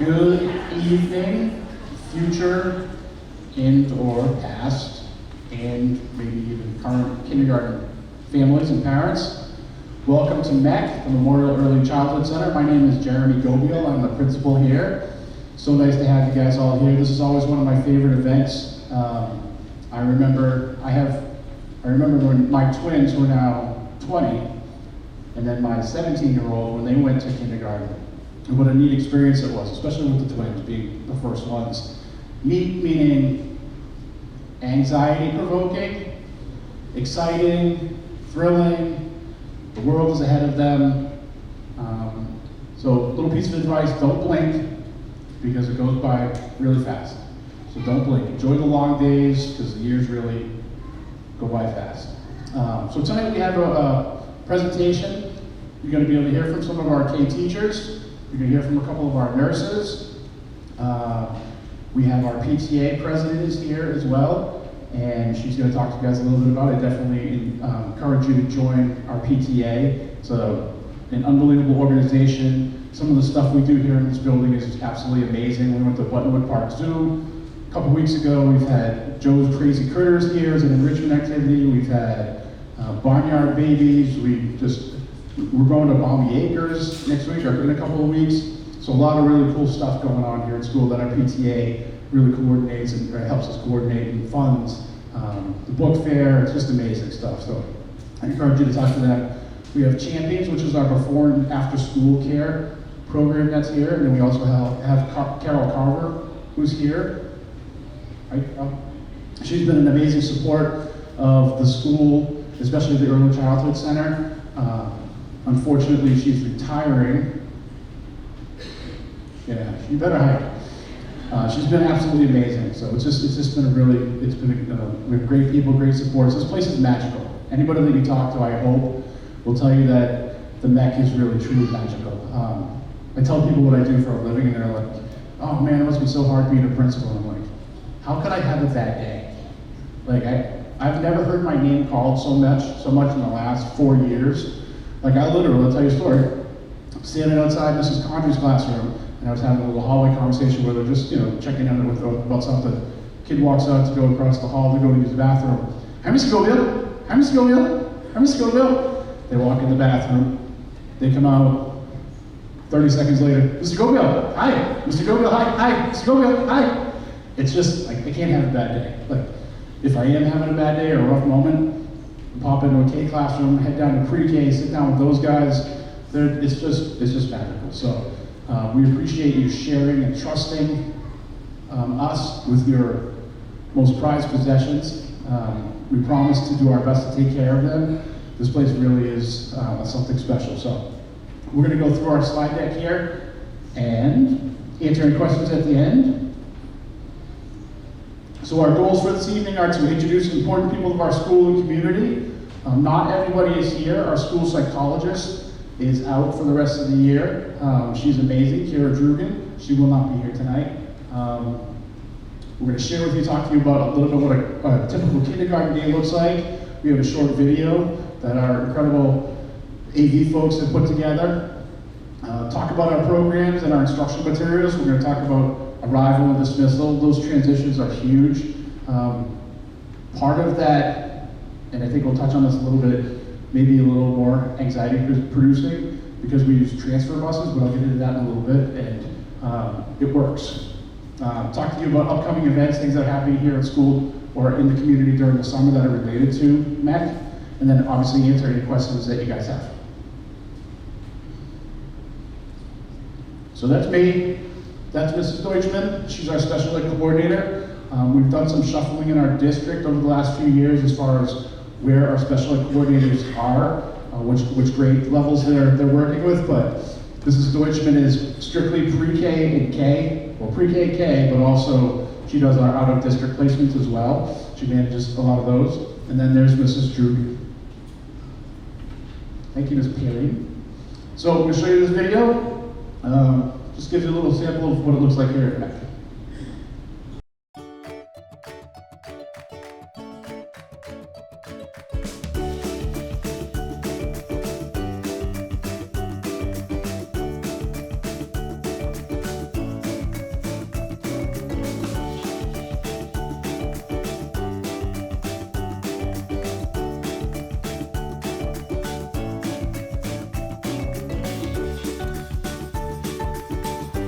Good evening, future and or past, and maybe even current kindergarten families and parents. Welcome to MECC, the Memorial Early Childhood Center. My name is Jeremy Gobiel. I'm the principal here. So nice to have you guys all here. This is always one of my favorite events. I remember when my twins were now 20, and then my 17-year-old when they went to kindergarten. And what a neat experience it was, especially with the twins being the first ones. Neat meaning anxiety-provoking, exciting, thrilling. The world is ahead of them. So a little piece of advice, don't blink because it goes by really fast. So don't blink. Enjoy the long days because the years really go by fast. So tonight we have a presentation. You're going to be able to hear from some of our K teachers. You're going to hear from a couple of our nurses. We have our PTA president is here as well, and she's going to talk to you guys a little bit about it. Definitely encourage you to join our PTA. It's an unbelievable organization. Some of the stuff we do here in this building is absolutely amazing. We went to Buttonwood Park Zoo a couple weeks ago. We've had Joe's Crazy Critters here as an enrichment activity. We've had Barnyard Babies. We're going to Balmy Acres next week or in a couple of weeks. So a lot of really cool stuff going on here at school that our PTA really coordinates and helps us coordinate and funds. The book fair, it's just amazing stuff. So I encourage you to talk to them. We have Champions, which is our before and after school care program that's here. And then we also have Carol Carver, who's here. Right? She's been an amazing support of the school, especially the Early Childhood Center. Unfortunately, she's retiring. Yeah, you better hide. She's been absolutely amazing. So it's just been we have great people, great supports. This place is magical. Anybody that you talk to, I hope, will tell you that the MECC is really, truly magical. I tell people what I do for a living, and they're like, "Oh man, it must be so hard being a principal." And I'm like, "How could I have a bad day?" Like I've never heard my name called so much in the last 4 years. Like I'll tell you a story. I'm standing outside Mrs. Condry's classroom, and I was having a little hallway conversation where they're just, checking in about something. Kid walks out to go across the hall to go to use the bathroom. Hi, Mr. Gobiel. Hi, Mr. Gobiel. Hi, Mr. Gobiel. They walk in the bathroom. They come out. 30 seconds later, Mr. Gobiel, hi. Mr. Gobiel, hi. Hi, Mr. Gobiel, hi. It's just, I can't have a bad day. Like, if I am having a bad day or a rough moment, pop into a K classroom, head down to pre-K, sit down with those guys. It's just magical. So we appreciate you sharing and trusting us with your most prized possessions. We promise to do our best to take care of them. This place really is something special. So we're going to go through our slide deck here and answer any questions at the end. So our goals for this evening are to introduce important people of our school and community. Not everybody is here. Our school psychologist is out for the rest of the year. She's amazing, Kira Drugan. She will not be here tonight. We're going to talk to you about a little bit what a typical kindergarten day looks like. We have a short video that our incredible AV folks have put together. Talk about our programs and our instructional materials. We're going to talk about arrival and dismissal. Those transitions are huge. Part of that, and I think we'll touch on this a little bit, maybe a little more anxiety producing because we use transfer buses, but I'll get into that in a little bit, and it works. Talk to you about upcoming events, things that are happening here at school or in the community during the summer that are related to MECC, and then obviously answer any questions that you guys have. So that's me. That's Mrs. Deutschman. She's our special ed coordinator. We've done some shuffling in our district over the last few years as far as where our special ed coordinators are, which grade levels they're working with, but Mrs. Deutschman is strictly pre-K and K, well pre-K and K, but also she does our out-of-district placements as well. She manages a lot of those. And then there's Mrs. Drew. Thank you, Ms. Perry. So I'm going to show you this video. Just gives you a little sample of what it looks like here at MECC.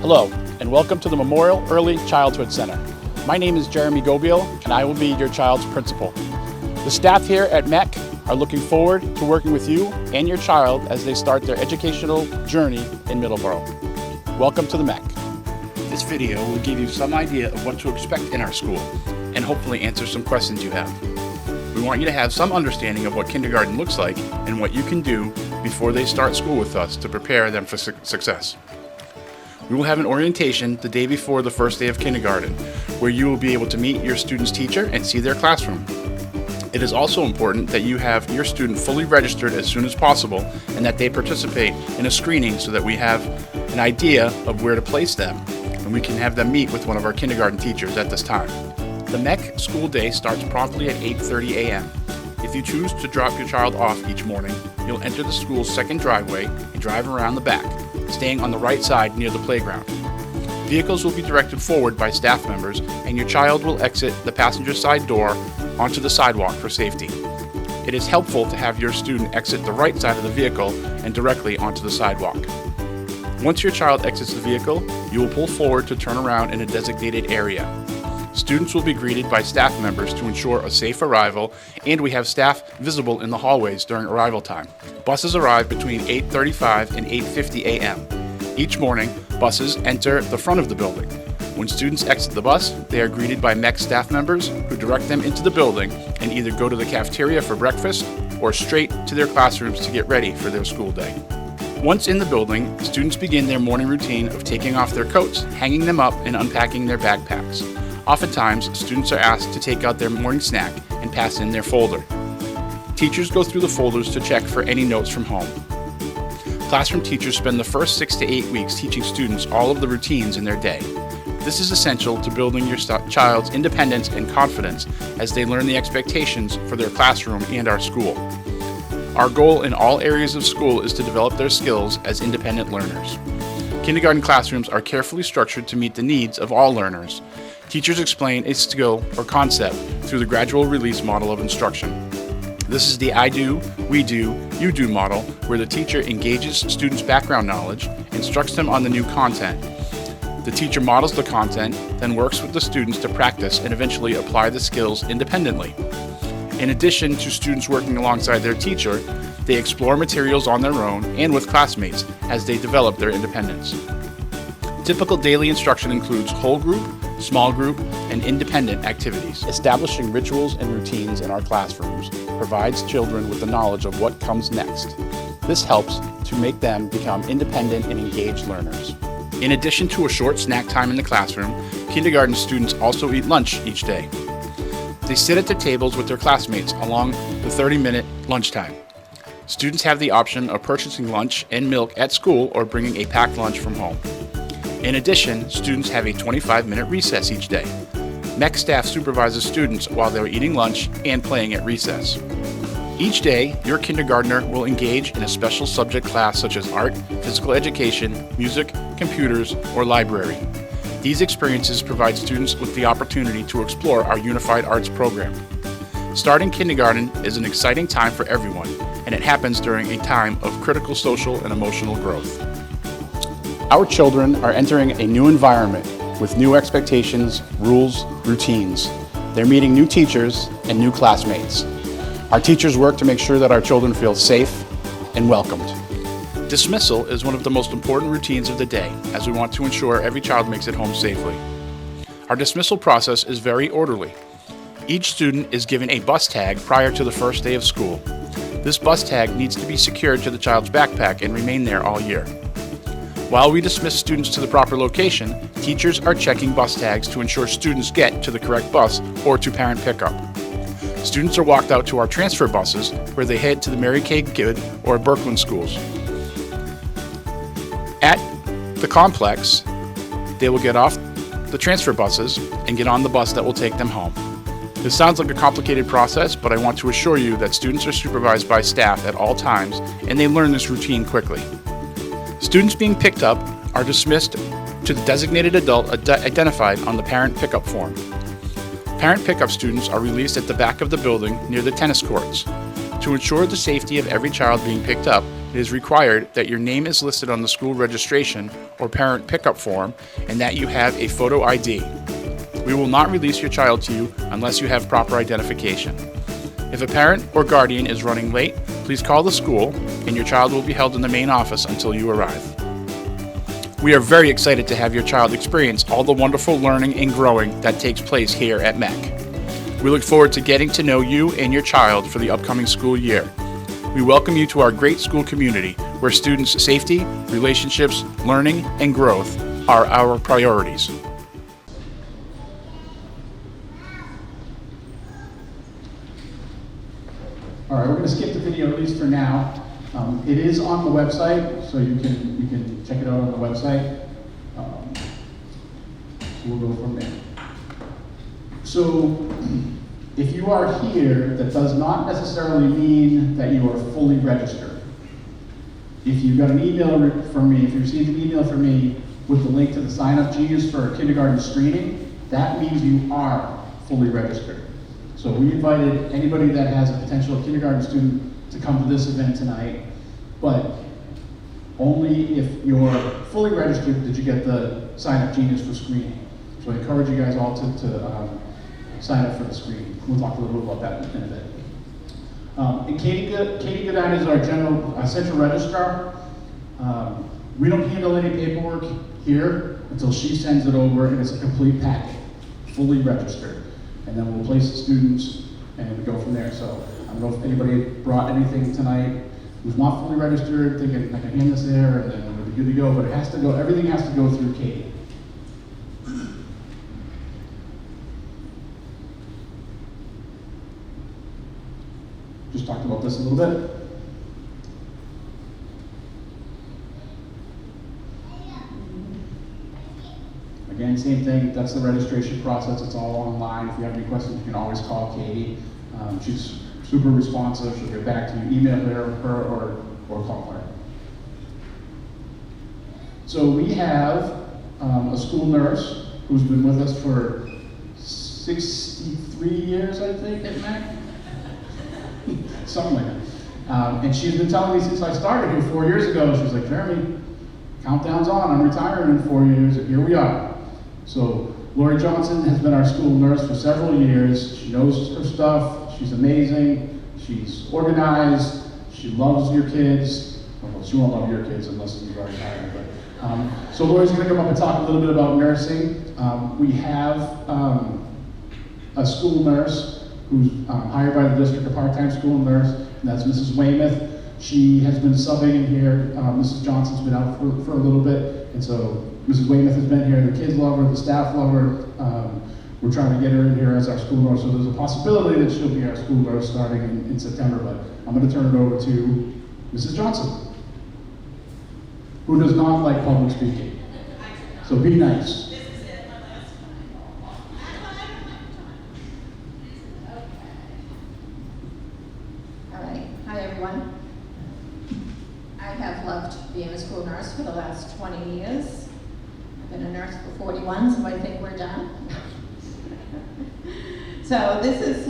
Hello, and welcome to the Memorial Early Childhood Center. My name is Jeremy Gobiel, and I will be your child's principal. The staff here at MECC are looking forward to working with you and your child as they start their educational journey in Middleborough. Welcome to the MECC. This video will give you some idea of what to expect in our school, and hopefully answer some questions you have. We want you to have some understanding of what kindergarten looks like and what you can do before they start school with us to prepare them for success. We will have an orientation the day before the first day of kindergarten, where you will be able to meet your student's teacher and see their classroom. It is also important that you have your student fully registered as soon as possible and that they participate in a screening so that we have an idea of where to place them and we can have them meet with one of our kindergarten teachers at this time. The MECC school day starts promptly at 8:30 a.m. If you choose to drop your child off each morning, you'll enter the school's second driveway and drive around the back, staying on the right side near the playground. Vehicles will be directed forward by staff members, and your child will exit the passenger side door onto the sidewalk for safety. It is helpful to have your student exit the right side of the vehicle and directly onto the sidewalk. Once your child exits the vehicle, you will pull forward to turn around in a designated area. Students will be greeted by staff members to ensure a safe arrival, and we have staff visible in the hallways during arrival time. Buses arrive between 8:35 and 8:50 a.m. Each morning, buses enter the front of the building. When students exit the bus, they are greeted by MECC staff members who direct them into the building and either go to the cafeteria for breakfast or straight to their classrooms to get ready for their school day. Once in the building, students begin their morning routine of taking off their coats, hanging them up, and unpacking their backpacks. Oftentimes, students are asked to take out their morning snack and pass in their folder. Teachers go through the folders to check for any notes from home. Classroom teachers spend the first 6 to 8 weeks teaching students all of the routines in their day. This is essential to building your child's independence and confidence as they learn the expectations for their classroom and our school. Our goal in all areas of school is to develop their skills as independent learners. Kindergarten classrooms are carefully structured to meet the needs of all learners. Teachers explain a skill or concept through the gradual release model of instruction. This is the I do, we do, you do model, where the teacher engages students' background knowledge, instructs them on the new content. The teacher models the content, then works with the students to practice and eventually apply the skills independently. In addition to students working alongside their teacher, they explore materials on their own and with classmates as they develop their independence. Typical daily instruction includes whole group, small group, and independent activities. Establishing rituals and routines in our classrooms provides children with the knowledge of what comes next. This helps to make them become independent and engaged learners. In addition to a short snack time in the classroom, kindergarten students also eat lunch each day. They sit at their tables with their classmates along the 30-minute lunchtime. Students have the option of purchasing lunch and milk at school or bringing a packed lunch from home. In addition, students have a 25-minute recess each day. MECC staff supervises students while they're eating lunch and playing at recess. Each day, your kindergartner will engage in a special subject class such as art, physical education, music, computers, or library. These experiences provide students with the opportunity to explore our Unified Arts program. Starting kindergarten is an exciting time for everyone, and it happens during a time of critical social and emotional growth. Our children are entering a new environment with new expectations, rules, routines. They're meeting new teachers and new classmates. Our teachers work to make sure that our children feel safe and welcomed. Dismissal is one of the most important routines of the day, as we want to ensure every child makes it home safely. Our dismissal process is very orderly. Each student is given a bus tag prior to the first day of school. This bus tag needs to be secured to the child's backpack and remain there all year. While we dismiss students to the proper location, teachers are checking bus tags to ensure students get to the correct bus or to parent pickup. Students are walked out to our transfer buses where they head to the Mary Kay Gibb or Berkland schools. At the complex, they will get off the transfer buses and get on the bus that will take them home. This sounds like a complicated process, but I want to assure you that students are supervised by staff at all times and they learn this routine quickly. Students being picked up are dismissed to the designated adult identified on the parent pickup form. Parent pickup students are released at the back of the building near the tennis courts. To ensure the safety of every child being picked up, it is required that your name is listed on the school registration or parent pickup form and that you have a photo ID. We will not release your child to you unless you have proper identification. If a parent or guardian is running late, please call the school and your child will be held in the main office until you arrive. We are very excited to have your child experience all the wonderful learning and growing that takes place here at MECC. We look forward to getting to know you and your child for the upcoming school year. We welcome you to our great school community where students' safety, relationships, learning, and growth are our priorities. All right, we're going to skip the video at least for now. It is on the website, so you can check it out on the website. So we'll go from there. So if you are here, that does not necessarily mean that you are fully registered. If you got an email from me, if you received an email from me with the link to the sign-up genius for kindergarten screening, that means you are fully registered. So we invited anybody that has a potential kindergarten student to come to this event tonight, but only if you're fully registered did you get the sign-up genius for screening. So I encourage you guys all to sign up for the screening. We'll talk a little bit about that in a bit. And Katie Goodine is our central registrar. We don't handle any paperwork here until she sends it over and it's a complete packet, fully registered. And then we'll place the students and we go from there. So I don't know if anybody brought anything tonight who's not fully registered, thinking I can hand this there and then we'll be good to go, but it has to go, everything has to go through Katie. Just talked about this a little bit. Again, same thing, that's the registration process, it's all online. If you have any questions, you can always call Katie. She's super responsive, she'll get back to you, email her or call her. So we have a school nurse who's been with us for 63 years, I think, at MECC. Something like that. And she's been telling me since I started here 4 years ago, she was like, Jeremy, countdown's on, I'm retiring in 4 years, and here we are. So Lori Johnson has been our school nurse for several years. She knows her stuff, she's amazing, she's organized, she loves your kids. Well, she won't love your kids unless you've already hired her. But, so Lori's gonna come up and talk a little bit about nursing. We have a school nurse who's hired by the district, a part-time school nurse, and that's Mrs. Weymouth. She has been subbing in here. Mrs. Johnson's been out for a little bit, and so Mrs. Weymouth has been here. The kids love her, the staff love her. We're trying to get her in here as our school nurse, so there's a possibility that she'll be our school nurse starting in September, but I'm going to turn it over to Mrs. Johnson, who does not like public speaking. So be nice. I have loved being a school nurse for the last 20 years. I've been a nurse for 41, so I think we're done. So this is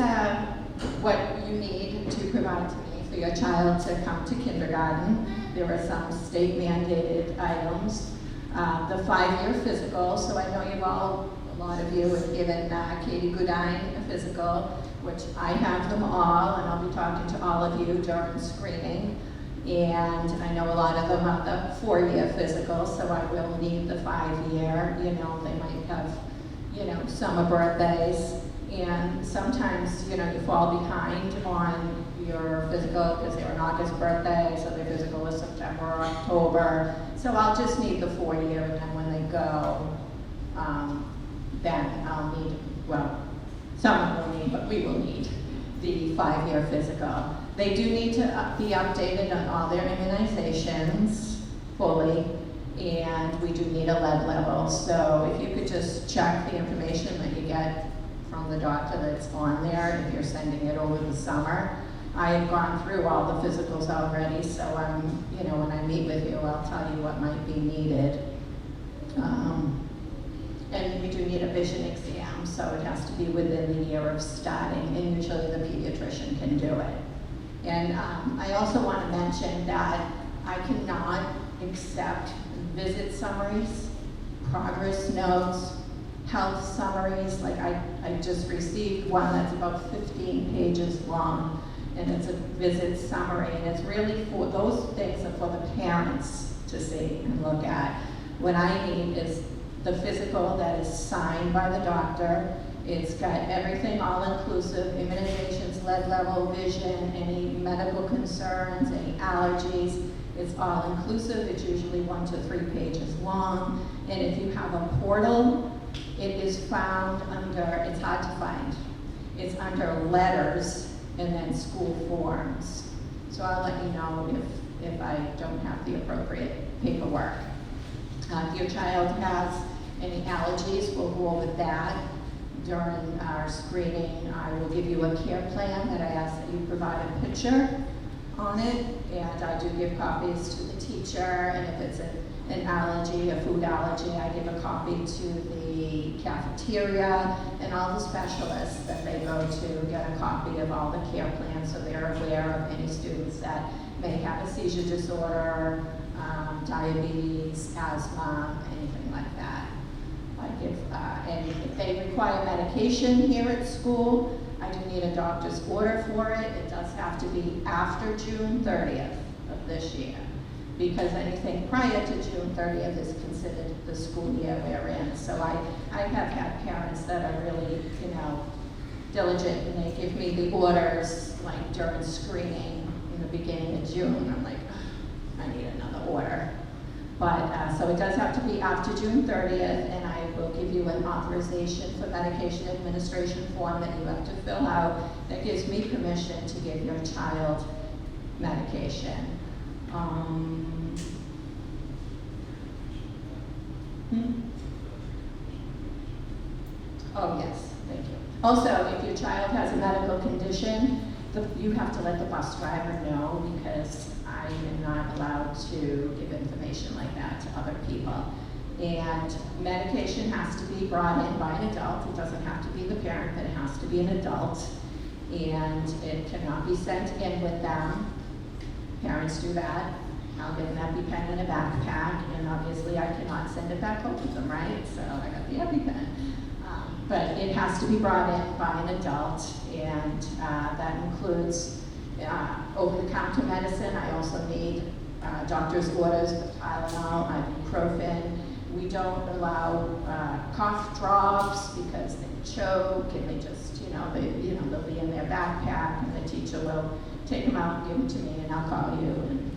what you need to provide to me for your child to come to kindergarten. There are some state mandated items. The 5-year physical, so I know a lot of you have given Katie Goodine a physical, which I have them all, and I'll be talking to all of you during screening. And I know a lot of them have the 4-year physical, so I will need the 5-year. You know, they might have, summer birthdays, and sometimes, you fall behind on your physical because they're an August birthday, so their physical is September or October. So I'll just need the 4-year, and then when they go, then I'll need, someone will need, but we will need the 5-year physical. They do need to be updated on all their immunizations fully, and we do need a lead level. So if you could just check the information that you get from the doctor that's on there, if you're sending it over the summer. I have gone through all the physicals already, so when I meet with you, I'll tell you what might be needed. And we do need a vision exam, so it has to be within the year of starting, and usually the pediatrician can do it. And I also want to mention that I cannot accept visit summaries, progress notes, health summaries. Like I just received one that's about 15 pages long, and it's a visit summary, and it's really for, those things are for the parents to see and look at. What I need is the physical that is signed by the doctor. It's got everything all-inclusive, immunizations, lead level, vision, any medical concerns, any allergies. It's all-inclusive. It's usually 1 to 3 pages long. And if you have a portal, it is found under, it's hard to find. It's under letters and then school forms. So I'll let you know if I don't have the appropriate paperwork. If your child has any allergies, we'll go over that. During our screening, I will give you a care plan that I ask that you provide a picture on it, and I do give copies to the teacher, and if it's an allergy, a food allergy, I give a copy to the cafeteria, and all the specialists that they go to get a copy of all the care plans so they're aware of any students that may have a seizure disorder, diabetes, asthma, anything like that. And if they require medication here at school, I do need a doctor's order for it. It does have to be after June 30th of this year, because anything prior to June 30th is considered the school year we're in. So I have had parents that are really, diligent, and they give me the orders like during screening in the beginning of June. I'm like, I need another order. But, so it does have to be after June 30th, and I will give you an authorization for medication administration form that you have to fill out that gives me permission to give your child medication. Oh, yes, thank you. Also, if your child has a medical condition, you have to let the bus driver know, because I am not allowed to give information like that to other people. And medication has to be brought in by an adult. It doesn't have to be the parent, but it has to be an adult. And it cannot be sent in with them. Parents do that. I'll give an EpiPen in a backpack, and obviously I cannot send it back home with them, right? So I got the EpiPen. But it has to be brought in by an adult, and that includes over-the-counter medicine. I also need doctor's orders for Tylenol, ibuprofen. We don't allow cough drops because they choke, and they just, they'll be in their backpack, and the teacher will take them out and give them to me, and I'll call you. And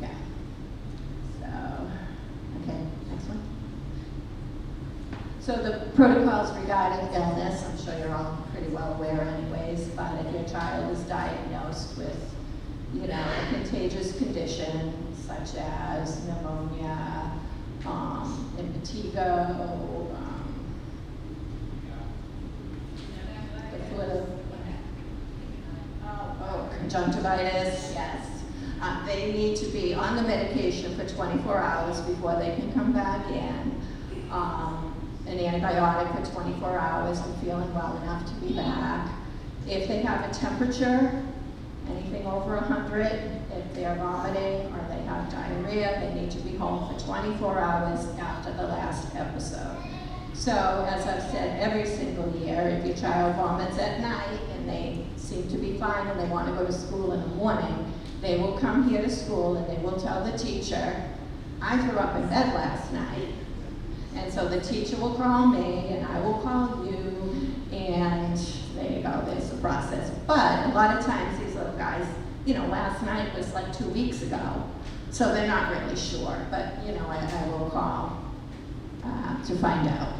yeah. So, okay, next one. So the protocols regarding illness, I'm sure you're all pretty well aware anyways, but if your child is diagnosed with, a contagious condition such as pneumonia, impetigo, the flu, conjunctivitis, yes. They need to be on the medication for 24 hours before they can come back in. An antibiotic for 24 hours and feeling well enough to be back. If they have a temperature, anything over 100, if they're vomiting or they have diarrhea, they need to be home for 24 hours after the last episode. So, as I've said every single year, if your child vomits at night and they seem to be fine and they want to go to school in the morning, they will come here to school and they will tell the teacher, I threw up in bed last night. And so the teacher will call me, and I will call you, and there you go, there's the process. But a lot of times these little guys, last night was like 2 weeks ago, so they're not really sure. But, I will call to find out.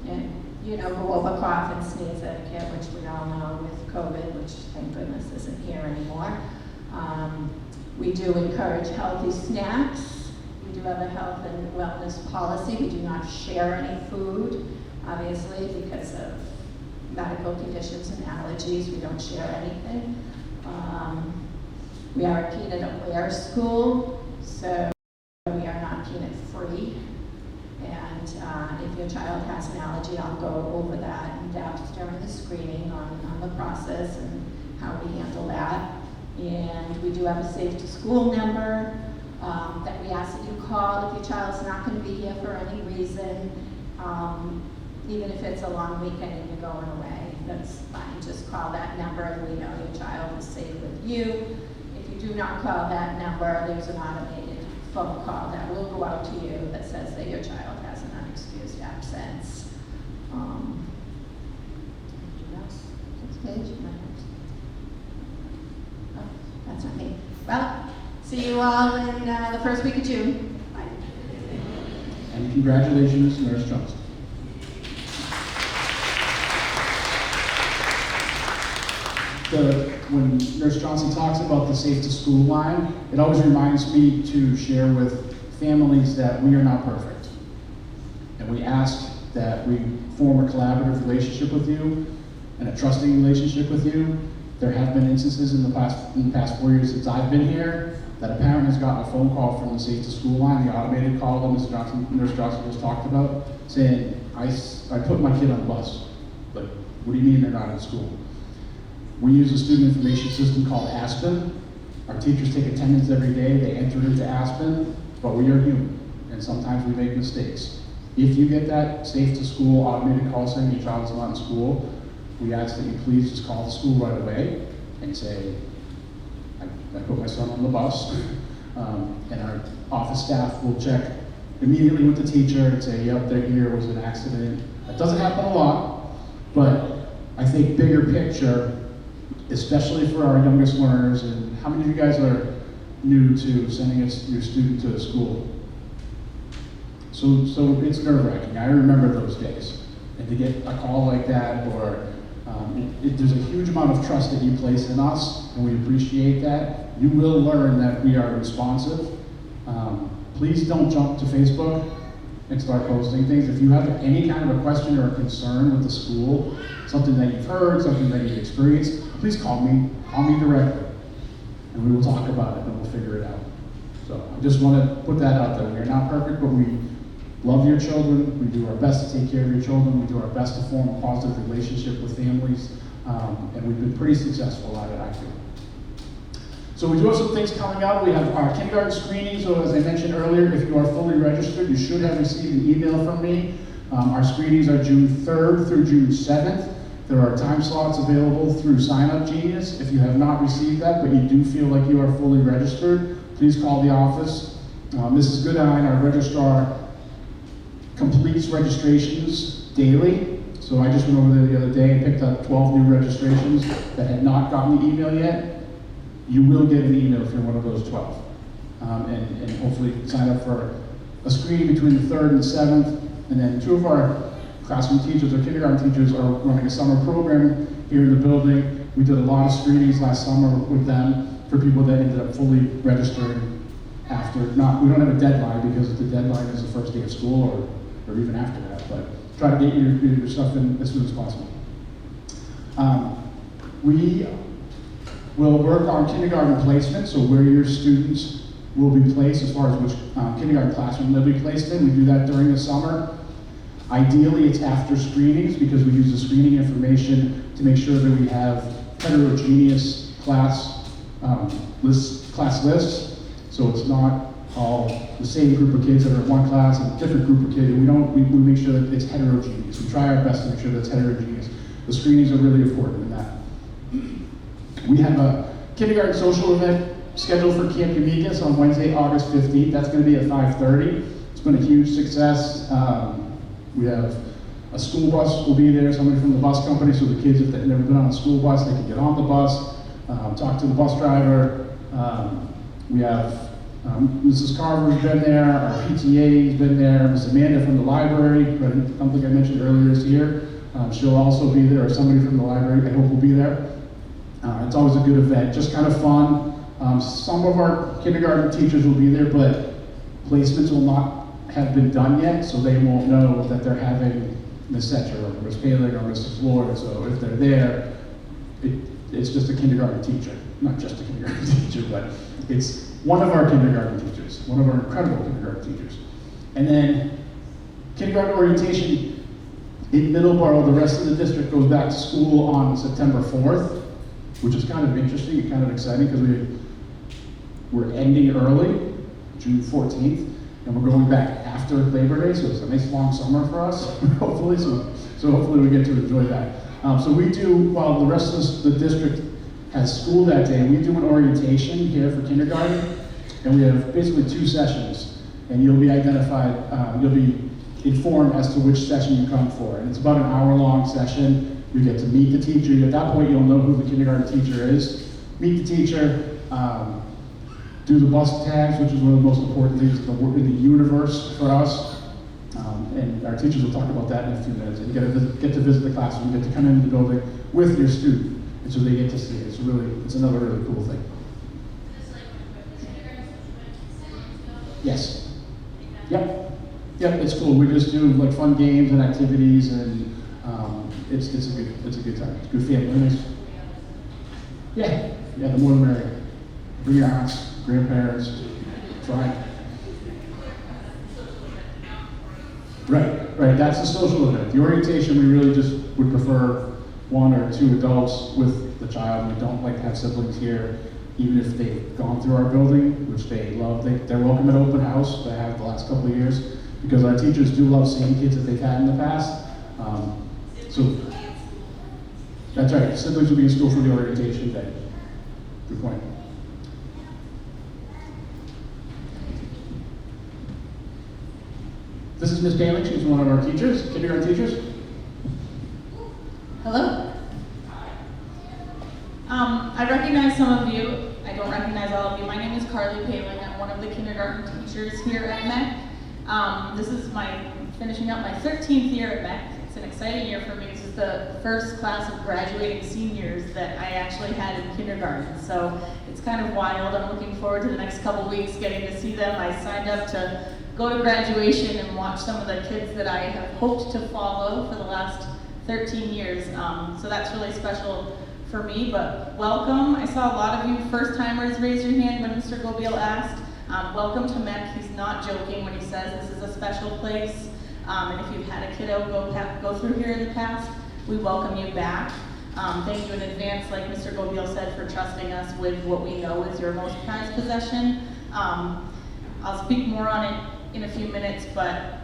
And, go over cough and sneeze etiquette, which we all know with COVID, which thank goodness isn't here anymore. We do encourage healthy snacks. We do have a health and wellness policy. We do not share any food, obviously, because of medical conditions and allergies. We don't share anything. We are a peanut-aware school, so we are not peanut-free. And if your child has an allergy, I'll go over that in depth during the screening on the process and how we handle that. And we do have a Safe to School number that we ask that you call if your child's not going to be here for any reason. Even if it's a long weekend and you're going away, that's fine. Just call that number and we know your child is safe with you. If you do not call that number, there's an automated phone call that will go out to you that says that your child has an unexcused absence. Anything else? Next page? Oh, that's not me. Well, see you all in the first week of June. Bye. And congratulations, Nurse Johnson. When Nurse Johnson talks about the Safe to School line, it always reminds me to share with families that we are not perfect. And we ask that we form a collaborative relationship with you and a trusting relationship with you. There have been instances in the past 4 years since I've been here that a parent has gotten a phone call from the Safe to School line, the automated call that Nurse Johnson just talked about, saying, I put my kid on the bus. Like, what do you mean they're not in school? We use a student information system called Aspen. Our teachers take attendance every day, they enter into Aspen, but we are human, and sometimes we make mistakes. If you get that Safe to School automated call saying your child is not in school, we ask that you please just call the school right away and say, I put my son on the bus, and our office staff will check immediately with the teacher and say, yep, they're here, it was an accident. That doesn't happen a lot, but I think bigger picture, especially for our youngest learners, and how many of you guys are new to sending your student to a school? So it's nerve-wracking. I remember those days. And to get a call like that, or there's a huge amount of trust that you place in us, and we appreciate that. You will learn that we are responsive. Please don't jump to Facebook and start posting things. If you have any kind of a question or a concern with the school, something that you've heard, something that you've experienced, please call me directly, and we will talk about it and we'll figure it out. So I just want to put that out there. We are not perfect, but we love your children. We do our best to take care of your children. We do our best to form a positive relationship with families, and we've been pretty successful at it, I feel. So we do have some things coming up. We have our kindergarten screening. So as I mentioned earlier, if you are fully registered, you should have received an email from me. Our screenings are June 3rd through June 7th. There are time slots available through Sign Up Genius. If you have not received that, but you do feel like you are fully registered, please call the office. Mrs. Goodine, our registrar, completes registrations daily. So I just went over there the other day and picked up 12 new registrations that had not gotten the email yet. You will get an email if you're one of those 12. And hopefully sign up for a screening between the 3rd and the 7th. And then 2 of our classroom teachers or kindergarten teachers are running a summer program here in the building. We did a lot of screenings last summer with them for people that ended up fully registering after. We don't have a deadline because the deadline is the first day of school or even after that, but try to get your stuff in as soon as possible. We will work on kindergarten placement, so where your students will be placed as far as which kindergarten classroom they'll be placed in. We do that during the summer. Ideally, it's after screenings because we use the screening information to make sure that we have heterogeneous class lists. So it's not all the same group of kids that are in one class and a different group of kids. We make sure that it's heterogeneous. We try our best to make sure that it's heterogeneous. The screenings are really important in that. We have a kindergarten social event scheduled for Camp Amicus on Wednesday, August 15th. That's going to be at 5:30. It's been a huge success. We have a school bus will be there, somebody from the bus company, so the kids, if they've never been on a school bus, they can get on the bus, talk to the bus driver. We have Mrs. Carver's been there, our PTA's been there, Miss Amanda from the library, I don't think I mentioned earlier is here. She'll also be there, or somebody from the library I hope will be there. It's always a good event, just kind of fun. Some of our kindergarten teachers will be there, but placements will not have been done yet, so they won't know that they're having Miss Setcher or Miss Paling or Mrs. Floyd. So if they're there, it's just a kindergarten teacher. Not just a kindergarten teacher, but it's one of our kindergarten teachers, one of our incredible kindergarten teachers. And then kindergarten orientation in Middleborough, the rest of the district goes back to school on September 4th. which is kind of interesting and kind of exciting because we're ending early, June 14th, and we're going back after Labor Day, so it's a nice long summer for us, hopefully. So hopefully we get to enjoy that. So we do, while the rest of the district has school that day, we do an orientation here for kindergarten, and we have basically 2 sessions, and you'll be identified, you'll be informed as to which session you come for. And it's about an hour-long session. You get to meet the teacher. At that point, you'll know who the kindergarten teacher is. Meet the teacher, do the bus tags, which is one of the most important things in the universe for us. And our teachers will talk about that in a few minutes. And you get to visit the classroom, you get to come into the building with your student, and so they get to see it. It's another really cool thing. Yes. Yep. Yep, it's cool. We just do like fun games and activities, and it's a good time. It's good family. Nice. Yeah, the more the merrier. Bring your aunts, grandparents, try. Right. That's the social event. The orientation, we really just would prefer 1 or 2 adults with the child. We don't like to have siblings here, even if they've gone through our building, which they love. They're welcome at open house. They have the last couple of years, because our teachers do love seeing kids that they've had in the past. So that's right. Siblings will be in school for the orientation day. Good point. This is Ms. Bailey. She's one of our teachers, kindergarten teachers. Hello. I recognize some of you. I don't recognize all of you. My name is Carly Paling. I'm one of the kindergarten teachers here at MECC. This is finishing up my 13th year at MECC. It's an exciting year for me. This is the first class of graduating seniors that I actually had in kindergarten. So it's kind of wild. I'm looking forward to the next couple weeks getting to see them. I signed up to go to graduation and watch some of the kids that I have hoped to follow for the last 13 years. So that's really special for me, but welcome. I saw a lot of you first-timers raise your hand when Mr. Gobiel asked. Welcome to MECC. He's not joking when he says this is a special place. And if you've had a kiddo go through here in the past, we welcome you back. Thank you in advance, like Mr. Gobiel said, for trusting us with what we know is your most prized possession. I'll speak more on it in a few minutes, but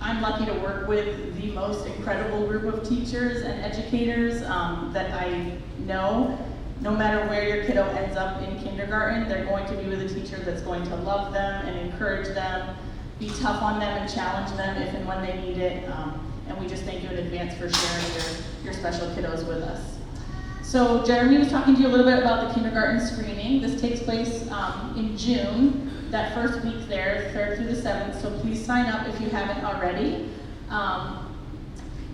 I'm lucky to work with the most incredible group of teachers and educators that I know. No matter where your kiddo ends up in kindergarten, they're going to be with a teacher that's going to love them and encourage them, be tough on them and challenge them if and when they need it. And we just thank you in advance for sharing your special kiddos with us. So Jeremy was talking to you a little bit about the kindergarten screening. This takes place in June. That first week there, 3rd through the 7th, so please sign up if you haven't already.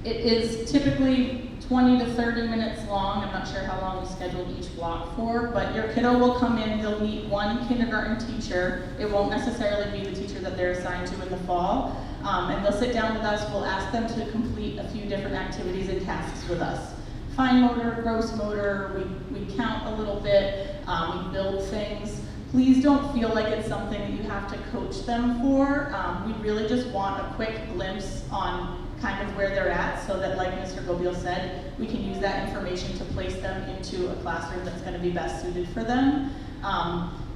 It is typically 20 to 30 minutes long. I'm not sure how long we scheduled each block for, but your kiddo will come in, they'll meet one kindergarten teacher. It won't necessarily be the teacher that they're assigned to in the fall. And they'll sit down with us, we'll ask them to complete a few different activities and tasks with us. Fine motor, gross motor, we count a little bit, we build things. Please don't feel like it's something that you have to coach them for. We really just want a quick glimpse on kind of where they're at so that, like Mr. Gobiel said, we can use that information to place them into a classroom that's going to be best suited for them.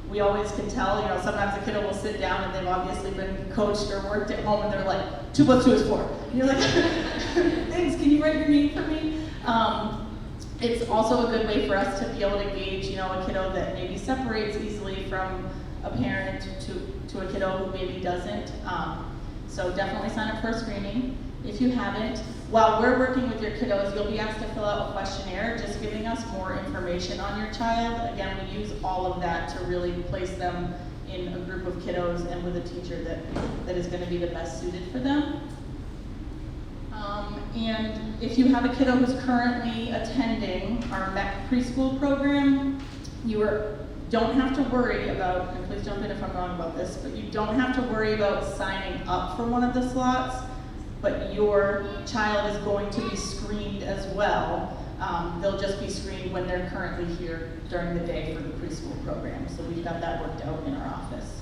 We always can tell, sometimes a kiddo will sit down and they've obviously been coached or worked at home and they're like, 2 + 2 is 4. And you're like, thanks, can you write your name for me? It's also a good way for us to be able to gauge, a kiddo that maybe separates easily from a parent to a kiddo who maybe doesn't. So definitely sign up for a screening. If you haven't, while we're working with your kiddos, you'll be asked to fill out a questionnaire, just giving us more information on your child. Again, we use all of that to really place them in a group of kiddos and with a teacher that is going to be the best suited for them. And if you have a kiddo who's currently attending our MECC preschool program, don't have to worry about, and please jump in if I'm wrong about this, but you don't have to worry about signing up for one of the slots, but your child is going to be screened as well. They'll just be screened when they're currently here during the day for the preschool program. So we've got that worked out in our office.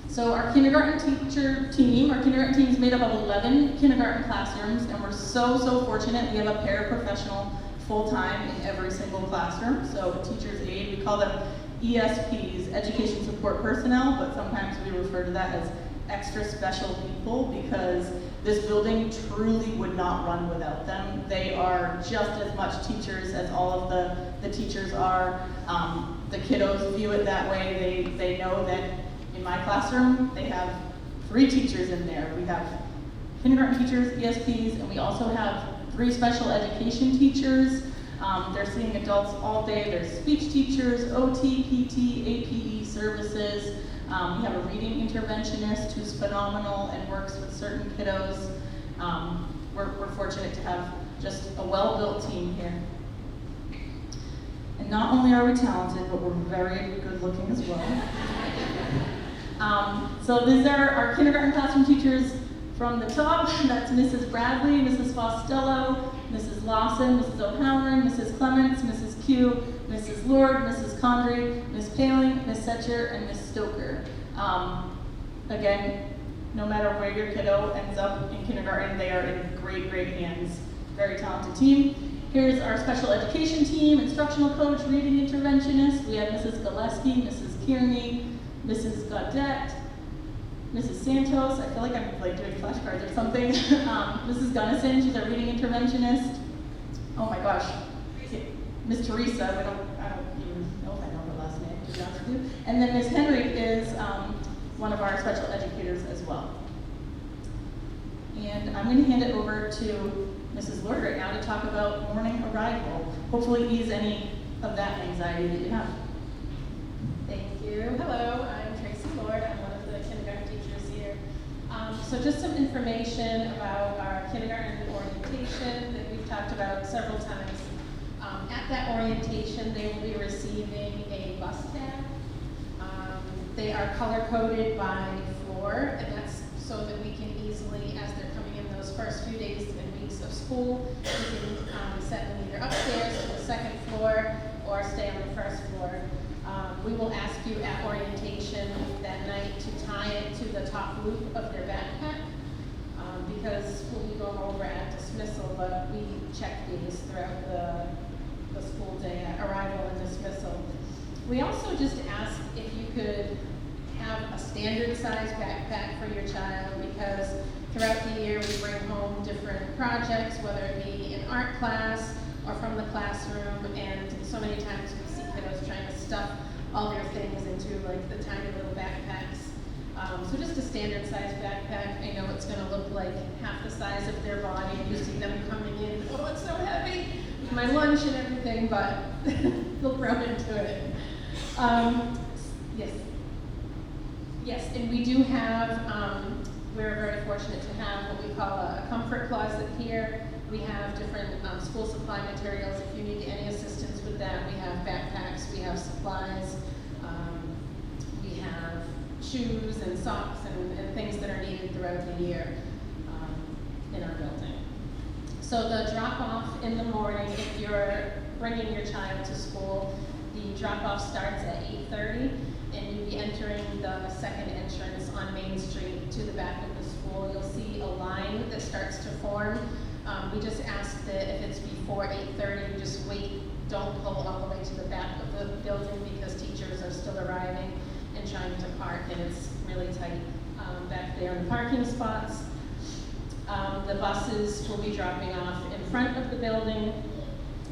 So our kindergarten team is made up of 11 kindergarten classrooms, and we're so fortunate we have a paraprofessional full-time in every single classroom. So a teacher's aide, we call them ESPs, Education Support Personnel, but sometimes we refer to that as extra special people because this building truly would not run without them. They are just as much teachers as all of the teachers are. The kiddos view it that way. They know that in my classroom, they have 3 teachers in there. We have kindergarten teachers, ESPs, and we also have 3 special education teachers. They're seeing adults all day. There's speech teachers, OT, PT, APE services. We have a reading interventionist who's phenomenal and works with certain kiddos. We're fortunate to have just a well-built team here. And not only are we talented, but we're very good looking as well. So these are our kindergarten classroom teachers from the top. That's Mrs. Bradley, Mrs. Fostello, Mrs. Lawson, Mrs. O'Halloran, Mrs. Clements, Mrs. Q, Mrs. Lord, Mrs. Condry, Ms. Paling, Ms. Setcher, and Ms. Stoker. Again, no matter where your kiddo ends up in kindergarten, they are in great, great hands. Very talented team. Here's our special education team, instructional coach, reading interventionist. We have Mrs. Gillespie, Mrs. Kearney, Mrs. Gaudette, Mrs. Santos. I feel like I'm like doing flashcards or something. Mrs. Gunnison, she's our reading interventionist. Oh my gosh, Miss Teresa. I don't even know if I know her last name, to be honest with you. And then Miss Henry is one of our special educators as well. And I'm going to hand it over to Mrs. Lord right now to talk about morning arrival. Hopefully ease any of that anxiety that you have. Thank you. Hello, I'm Tracy Lord. I'm one of the kindergarten teachers here. So just some information about our kindergarten orientation that we've talked about several times. At that orientation, they will be receiving a bus tag. They are color-coded by floor, and that's so that we can easily, as they're coming in those first few days and weeks of school, we can send them either upstairs to the second floor or stay on the first floor. We will ask you at orientation that night to tie it to the top loop of their backpack because we'll be going over at dismissal, but we check these throughout the school day at arrival and dismissal. We also just ask if you could have a standard size backpack for your child because throughout the year we bring home different projects, whether it be in art class or from the classroom, and so many times we see kiddos trying to stuff all their things into like the tiny little backpacks. So just a standard size backpack. I know it's going to look like half the size of their body. You see them coming in, oh, it's so heavy, with my lunch and everything, but they'll grow into it. Yes. Yes, and we do have, we're very fortunate to have what we call a comfort closet here. We have different school supply materials. If you need any assistance with that, we have backpacks, we have supplies, we have shoes and socks and things that are needed throughout the year in our building. So the drop-off in the morning, if you're bringing your child to school, the drop-off starts at 8:30, and you'll be entering the second entrance on Main Street to the back of the school. You'll see a line that starts to form. We just ask that if it's before 8:30, you just wait. Don't pull all the way to the back of the building because teachers are still arriving and trying to park, and it's really tight back there in the parking spots. The buses will be dropping off in front of the building,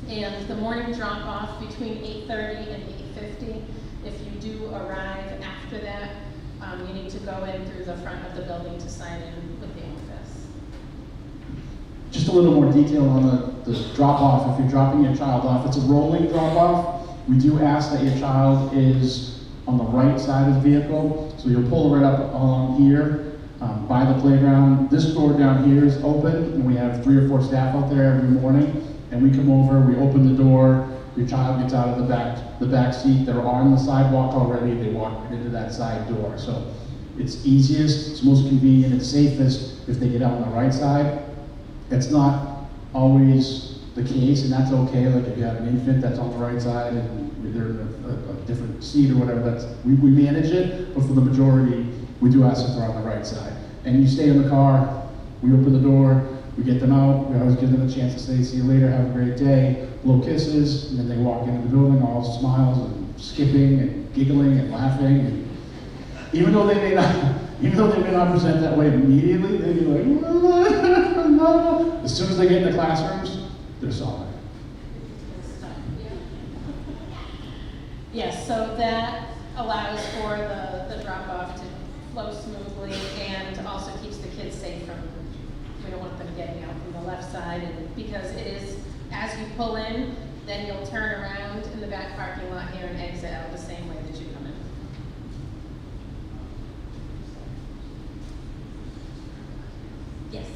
and the morning drop-off between 8:30 and 8:50. If you do arrive after that, you need to go in through the front of the building to sign in with the office. Just a little more detail on the drop-off. If you're dropping your child off, it's a rolling drop-off. We do ask that your child is on the right side of the vehicle, so you'll pull right up along here by the playground. This door down here is open, and we have 3 or 4 staff out there every morning, and we come over, we open the door, your child gets out of the back seat. They're on the sidewalk already, they walk right into that side door. So it's easiest, it's most convenient, it's safest if they get out on the right side. That's not always the case, and that's okay. Like if you have an infant that's on the right side and they're in a different seat or whatever, we manage it, but for the majority, we do ask if they're on the right side. And you stay in the car, we open the door, We get them out, we always give them a chance to say, see you later, have a great day, blow kisses, and then they walk into the building all smiles and skipping and giggling and laughing. And even though they may not present that way immediately, they'd be like, no. As soon as they get in the classrooms, they're solid. Yes, so that allows for the drop-off to flow smoothly and also keeps the kids safe from, we don't want them getting out from the left side, and because it is, as you pull in, then you'll turn around in the back parking lot here and exit out the same way that you come in. Yes.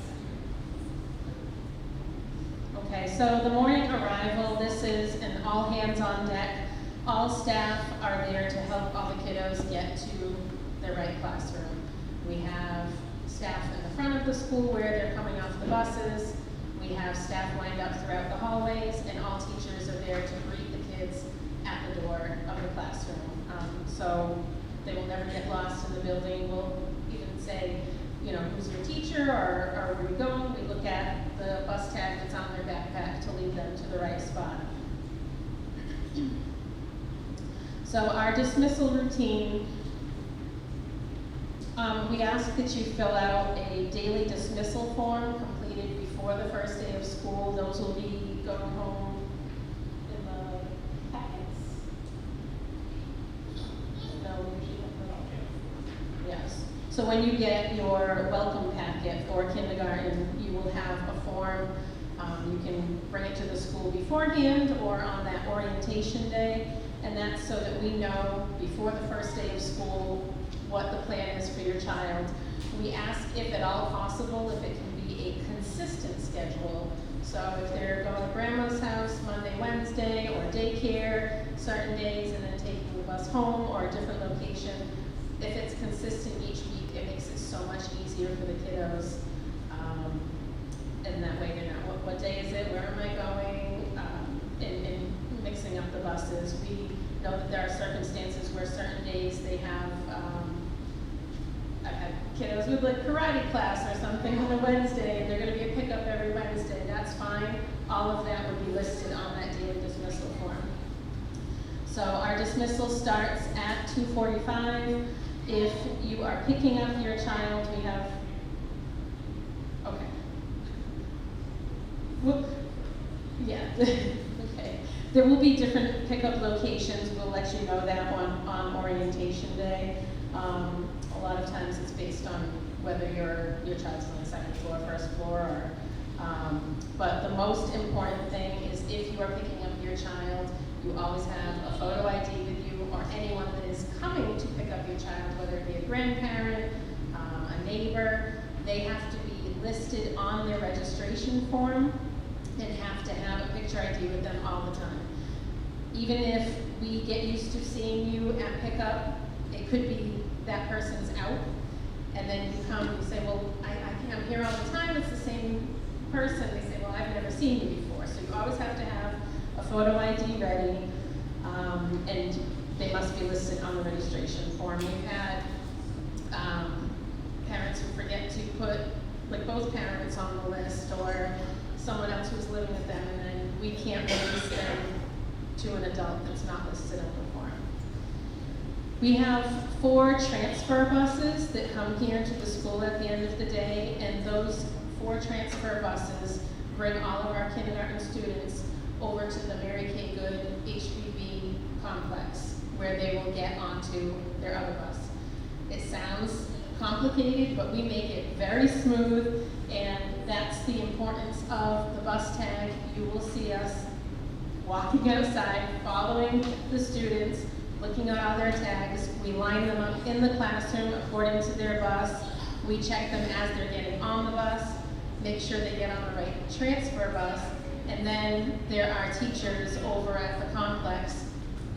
Okay, so the morning arrival, this is an all hands on deck. All staff are there to help all the kiddos get to their right classroom. We have staff in the front of the school where they're coming off the buses. We have staff lined up throughout the hallways, and all teachers are there to greet the kids at the door of the classroom. So they will never get lost in the building. We'll even say, you know, who's your teacher or where are you going? We look at the bus tag that's on their backpack to lead them to the right spot. So our dismissal routine, we ask that you fill out a daily dismissal form completed before the first day of school. Those will be going home in the packets. No, yes. So when you get your welcome packet for kindergarten, you will have a form. You can bring it to the school beforehand or on that orientation day. And that's so that we know before the first day of school what the plan is for your child. We ask, if at all possible, if it can be a consistent schedule. So if they're going to grandma's house Monday, Wednesday, or daycare certain days, and then taking the bus home or a different location, if it's consistent each week, it makes it so much easier for the kiddos. And that way they're not, what day is it, where am I going, and mixing up the buses. We know that there are circumstances where certain days they have, I've had kiddos with like karate class or something on a Wednesday, and they're gonna be a pickup every Wednesday. That's fine. All of that would be listed on that daily dismissal form. So our dismissal starts at 2:45. If you are picking up your child, we have, okay. Whoop. Yeah, okay. There will be different pickup locations. We'll let you know that on orientation day. A lot of times it's based on whether your child's on the second floor, first floor, or, but the most important thing is if you are picking up your child, you always have a photo ID with you, or anyone that is coming to pick up your child, whether it be a grandparent, a neighbor. They have to be listed on their registration form and have to have a picture ID with them all the time. Even if we get used to seeing you at pickup, it could be that person's out, and then you come and you say, well, I'm here all the time, it's the same person. They say, well, I've never seen you before. So you always have to have a photo ID ready, and they must be listed on the registration form. We've had parents who forget to put like both parents on the list, or someone else who's living with them, and then we can't release them to an adult that's not listed on the form. We have 4 transfer buses that come here to the school at the end of the day, and those 4 transfer buses bring all of our kindergarten students over to the Mary Kay Good HPB complex, where they will get onto their other bus. It sounds complicated, but we make it very smooth, and that's the importance of the bus tag. You will see us walking outside, following the students, looking at all their tags. We line them up in the classroom according to their bus. We check them as they're getting on the bus, make sure they get on the right transfer bus, and then there are teachers over at the complex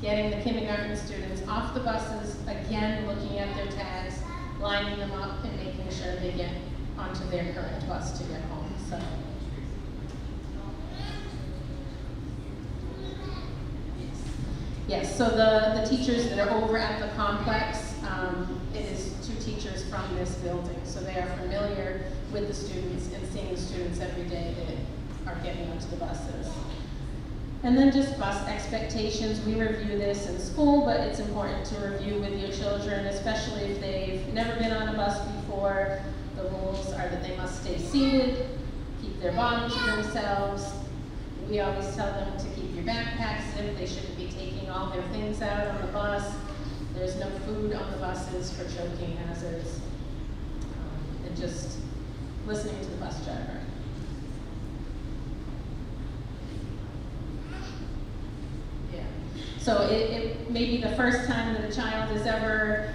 getting the kindergarten students off the buses, again looking at their tags, lining them up, and making sure they get onto their correct bus to get home. So. Yes, so the teachers that are over at the complex, it is two teachers from this building, so they are familiar with the students and seeing the students every day that are getting onto the buses. And then just bus expectations. We review this in school, but it's important to review with your children, especially if they've never been on a bus before. The rules are that they must stay seated, keep their bottom to themselves. We always tell them to keep your backpacks zipped. They shouldn't be taking all their things out on the bus. There's no food on the buses for choking hazards. And just listening to the bus driver. So it may be the first time that a child is ever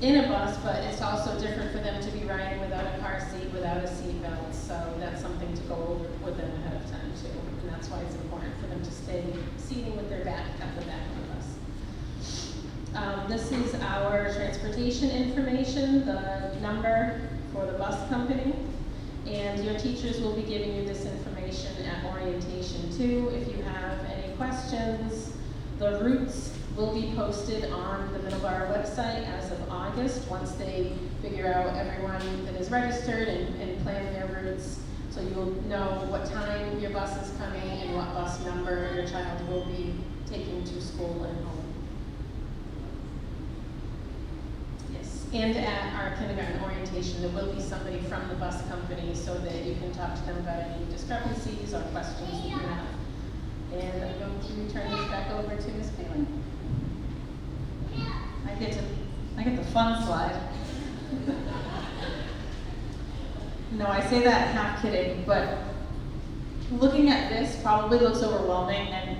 in a bus, but it's also different for them to be riding without a car seat, without a seat belt. So that's something to go over with them ahead of time too. And that's why it's important for them to stay seating with their back at the back of the bus. This is our transportation information, the number for the bus company. And your teachers will be giving you this information at orientation too. If you have any questions, the routes will be posted on the Middleborough website as of August, once they figure out everyone that is registered and plan their routes. So you will know what time your bus is coming and what bus number your child will be taking to school and home. Yes, and at our kindergarten orientation, there will be somebody from the bus company so that you can talk to them about any discrepancies or questions that you have. And I'm going to turn this back over to Ms. Palin. I get the fun slide. No, I say that half kidding, but looking at this probably looks overwhelming, and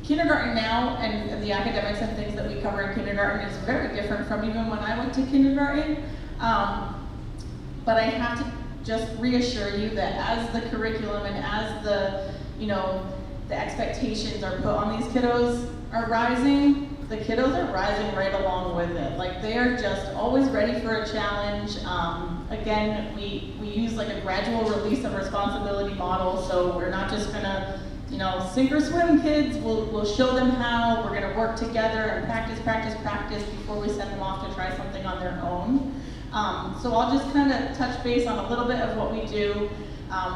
kindergarten now and the academics and things that we cover in kindergarten is very different from even when I went to kindergarten. But I have to just reassure you that as the curriculum and as the expectations are put on these kiddos are rising, the kiddos are rising right along with it. Like, they are just always ready for a challenge. Again, we use like a gradual release of responsibility model, so we're not just gonna, sink or swim kids. We'll show them how. We're gonna work together and practice before we send them off to try something on their own. So I'll just kind of touch base on a little bit of what we do.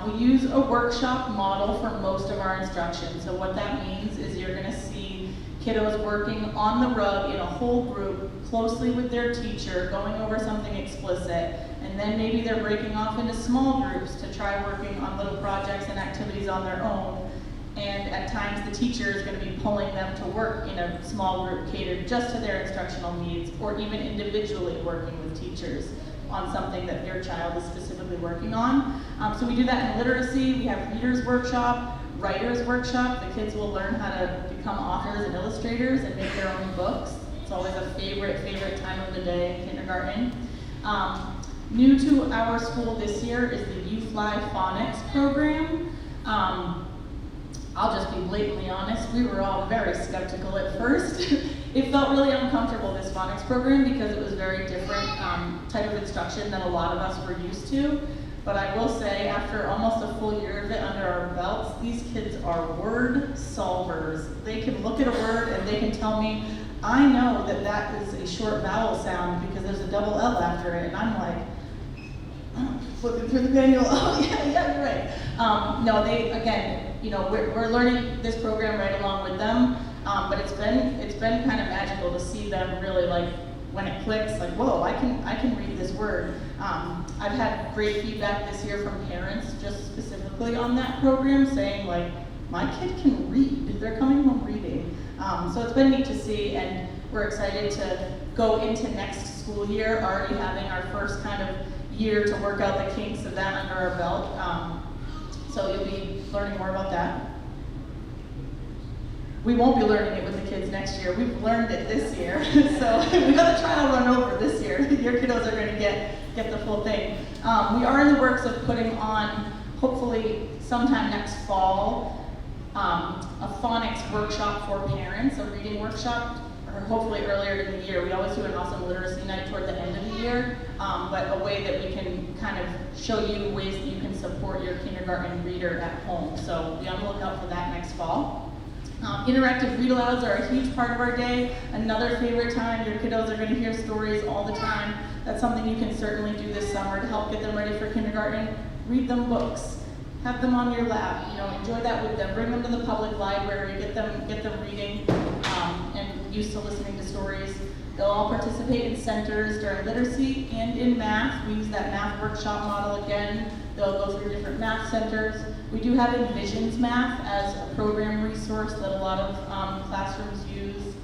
We use a workshop model for most of our instruction. So what that means is you're going to see kiddos working on the rug in a whole group closely with their teacher, going over something explicit, and then maybe they're breaking off into small groups to try working on little projects and activities on their own. And at times the teacher is going to be pulling them to work in a small group catered just to their instructional needs, or even individually working with teachers on something that their child is specifically working on. So we do that in literacy. We have readers workshop, writers workshop. The kids will learn how to become authors and illustrators and make their own books. It's always a favorite time of the day in kindergarten. New to our school this year is the You Fly Phonics program. I'll just be blatantly honest, we were all very skeptical at first. It felt really uncomfortable, this phonics program, because it was very different type of instruction than a lot of us were used to. But I will say, after almost a full year of it under our belts, these kids are word solvers. They can look at a word and they can tell me, I know that that is a short vowel sound because there's a double L after it, and I'm like, flipping through the manual, oh yeah, you're right. No, we're learning this program right along with them, but it's been kind of magical to see them really, like, when it clicks, like, whoa, I can read this word. I've had great feedback this year from parents just specifically on that program, saying, like, my kid can read, they're coming home reading. So it's been neat to see, and we're excited to go into next school year already having our first kind of year to work out the kinks of that under our belt. So you'll be learning more about that. We won't be learning it with the kids next year. We've learned it this year. So we got a trial run over this year. Your kiddos are going to get the full thing. We are in the works of putting on, hopefully sometime next fall, a phonics workshop for parents, a reading workshop, or hopefully earlier in the year. We always do an awesome literacy night toward the end of the year, but a way that we can kind of show you ways that you can support your kindergarten reader at home. So be on the lookout for that next fall. Interactive read-alouds are a huge part of our day. Another favorite time. Your kiddos are going to hear stories all the time. That's something you can certainly do this summer to help get them ready for kindergarten. Read them books. Have them on your lap. Enjoy that with them. Bring them to the public library. Get them reading and used to listening to stories. They'll all participate in centers during literacy and in math. We use that math workshop model again. They'll go through different math centers. We do have Envisions Math as a program resource that a lot of classrooms use.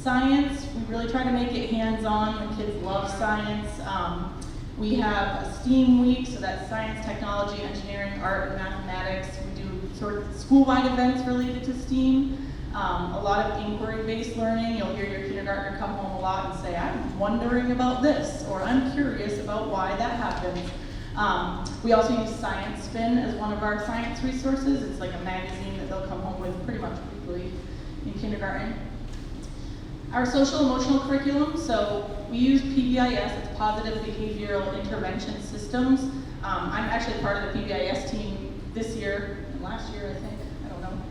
Science, we really try to make it hands-on. The kids love science. We have a STEAM week, so that's science, technology, engineering, art, and mathematics. We do sort of school-wide events related to STEAM. A lot of inquiry-based learning. You'll hear your kindergartner come home a lot and say, I'm wondering about this, or I'm curious about why that happens. We also use Science Spin as one of our science resources. It's like a magazine that they'll come home with pretty much weekly in kindergarten. Our social emotional curriculum, so we use PBIS, it's Positive Behavioral Intervention Systems. I'm actually part of the PBIS team this year, and last year I think, I don't know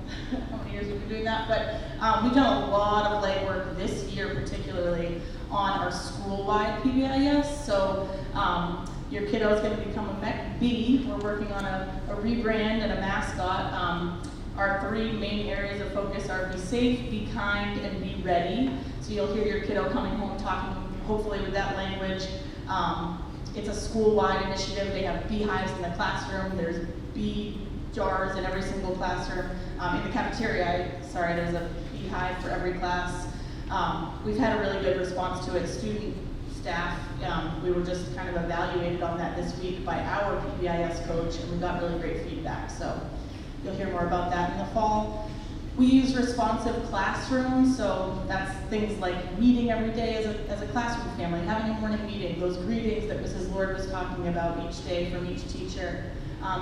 how many years we've been doing that, but we've done a lot of legwork this year particularly on our school-wide PBIS. So your kiddo is going to become a MECC. We're working on a rebrand and a mascot. Our three main areas of focus are be safe, be kind, and be ready. So you'll hear your kiddo coming home talking, hopefully with that language. It's a school-wide initiative. They have beehives in the classroom. There's bee jars in every single classroom. In the cafeteria, there's a beehive for every class. We've had a really good response to it. Student, staff, we were just kind of evaluated on that this week by our PBIS coach, and we got really great feedback. So you'll hear more about that in the fall. We use responsive classrooms, so that's things like meeting every day as a classroom family, having a morning meeting, those greetings that Mrs. Lord was talking about each day from each teacher.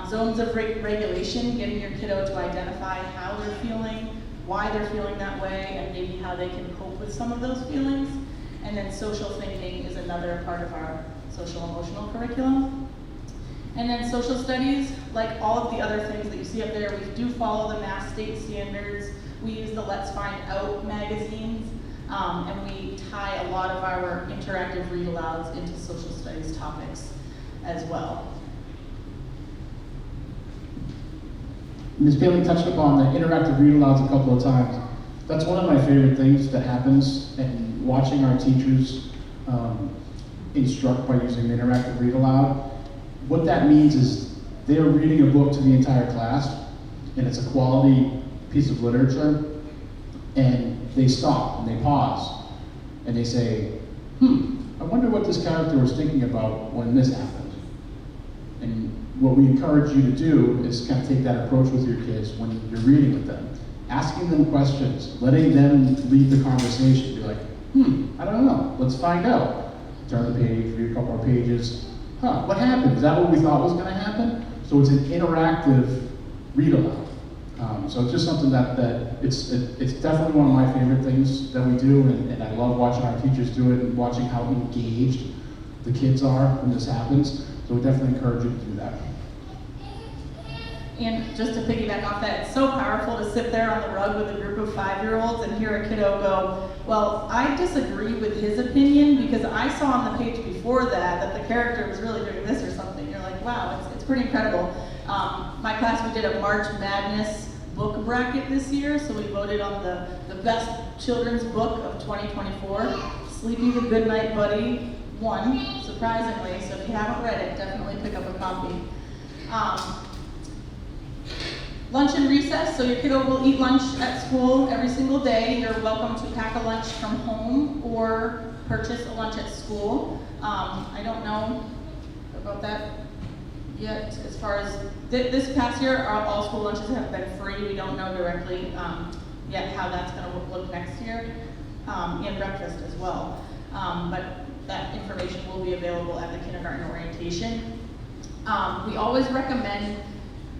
Zones of regulation, getting your kiddo to identify how they're feeling, why they're feeling that way, and maybe how they can cope with some of those feelings. And then social thinking is another part of our social emotional curriculum. And then social studies, like all of the other things that you see up there, we do follow the Mass State standards. We use the Let's Find Out magazines, and we tie a lot of our interactive read-alouds into social studies topics as well. Ms. Bailey touched upon the interactive read-alouds a couple of times. That's one of my favorite things that happens, and watching our teachers instruct by using the interactive read-aloud. What that means is they're reading a book to the entire class, and it's a quality piece of literature, and they stop and they pause, and they say, I wonder what this character was thinking about when this happened. And what we encourage you to do is kind of take that approach with your kids when you're reading with them. Asking them questions, letting them lead the conversation. Be like, I don't know, let's find out. Turn the page, read a couple more pages. What happened? Is that what we thought was gonna happen? So it's an interactive read-aloud. So it's just something that it's definitely one of my favorite things that we do, and I love watching our teachers do it and watching how engaged the kids are when this happens. So we definitely encourage you to do that. And just to piggyback off that, it's so powerful to sit there on the rug with a group of 5-year-olds and hear a kiddo go, well, I disagree with his opinion because I saw on the page before that the character was really doing this or something. You're like, wow, it's pretty incredible. My class, we did a March Madness book bracket this year, so we voted on the best children's book of 2024. Sleepy the Goodnight Buddy won, surprisingly, so if you haven't read it, definitely pick up a copy. Lunch and recess, so your kiddo will eat lunch at school every single day. You're welcome to pack a lunch from home or purchase a lunch at school. I don't know about that yet. As far as this past year, all school lunches have been free. We don't know directly yet how that's going to look next year, and breakfast as well. But that information will be available at the kindergarten orientation. We always recommend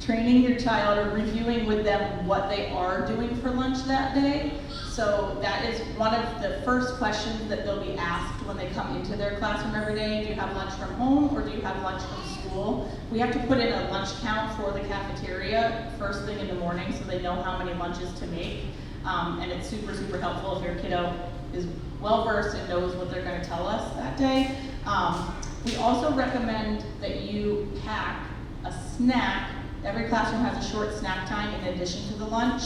training your child or reviewing with them what they are doing for lunch that day. So that is one of the first questions that they'll be asked when they come into their classroom every day. Do you have lunch from home or do you have lunch from school? We have to put in a lunch count for the cafeteria first thing in the morning so they know how many lunches to make. And it's super, super helpful if your kiddo is well versed and knows what they're gonna tell us that day. We also recommend that you pack a snack. Every classroom has a short snack time in addition to the lunch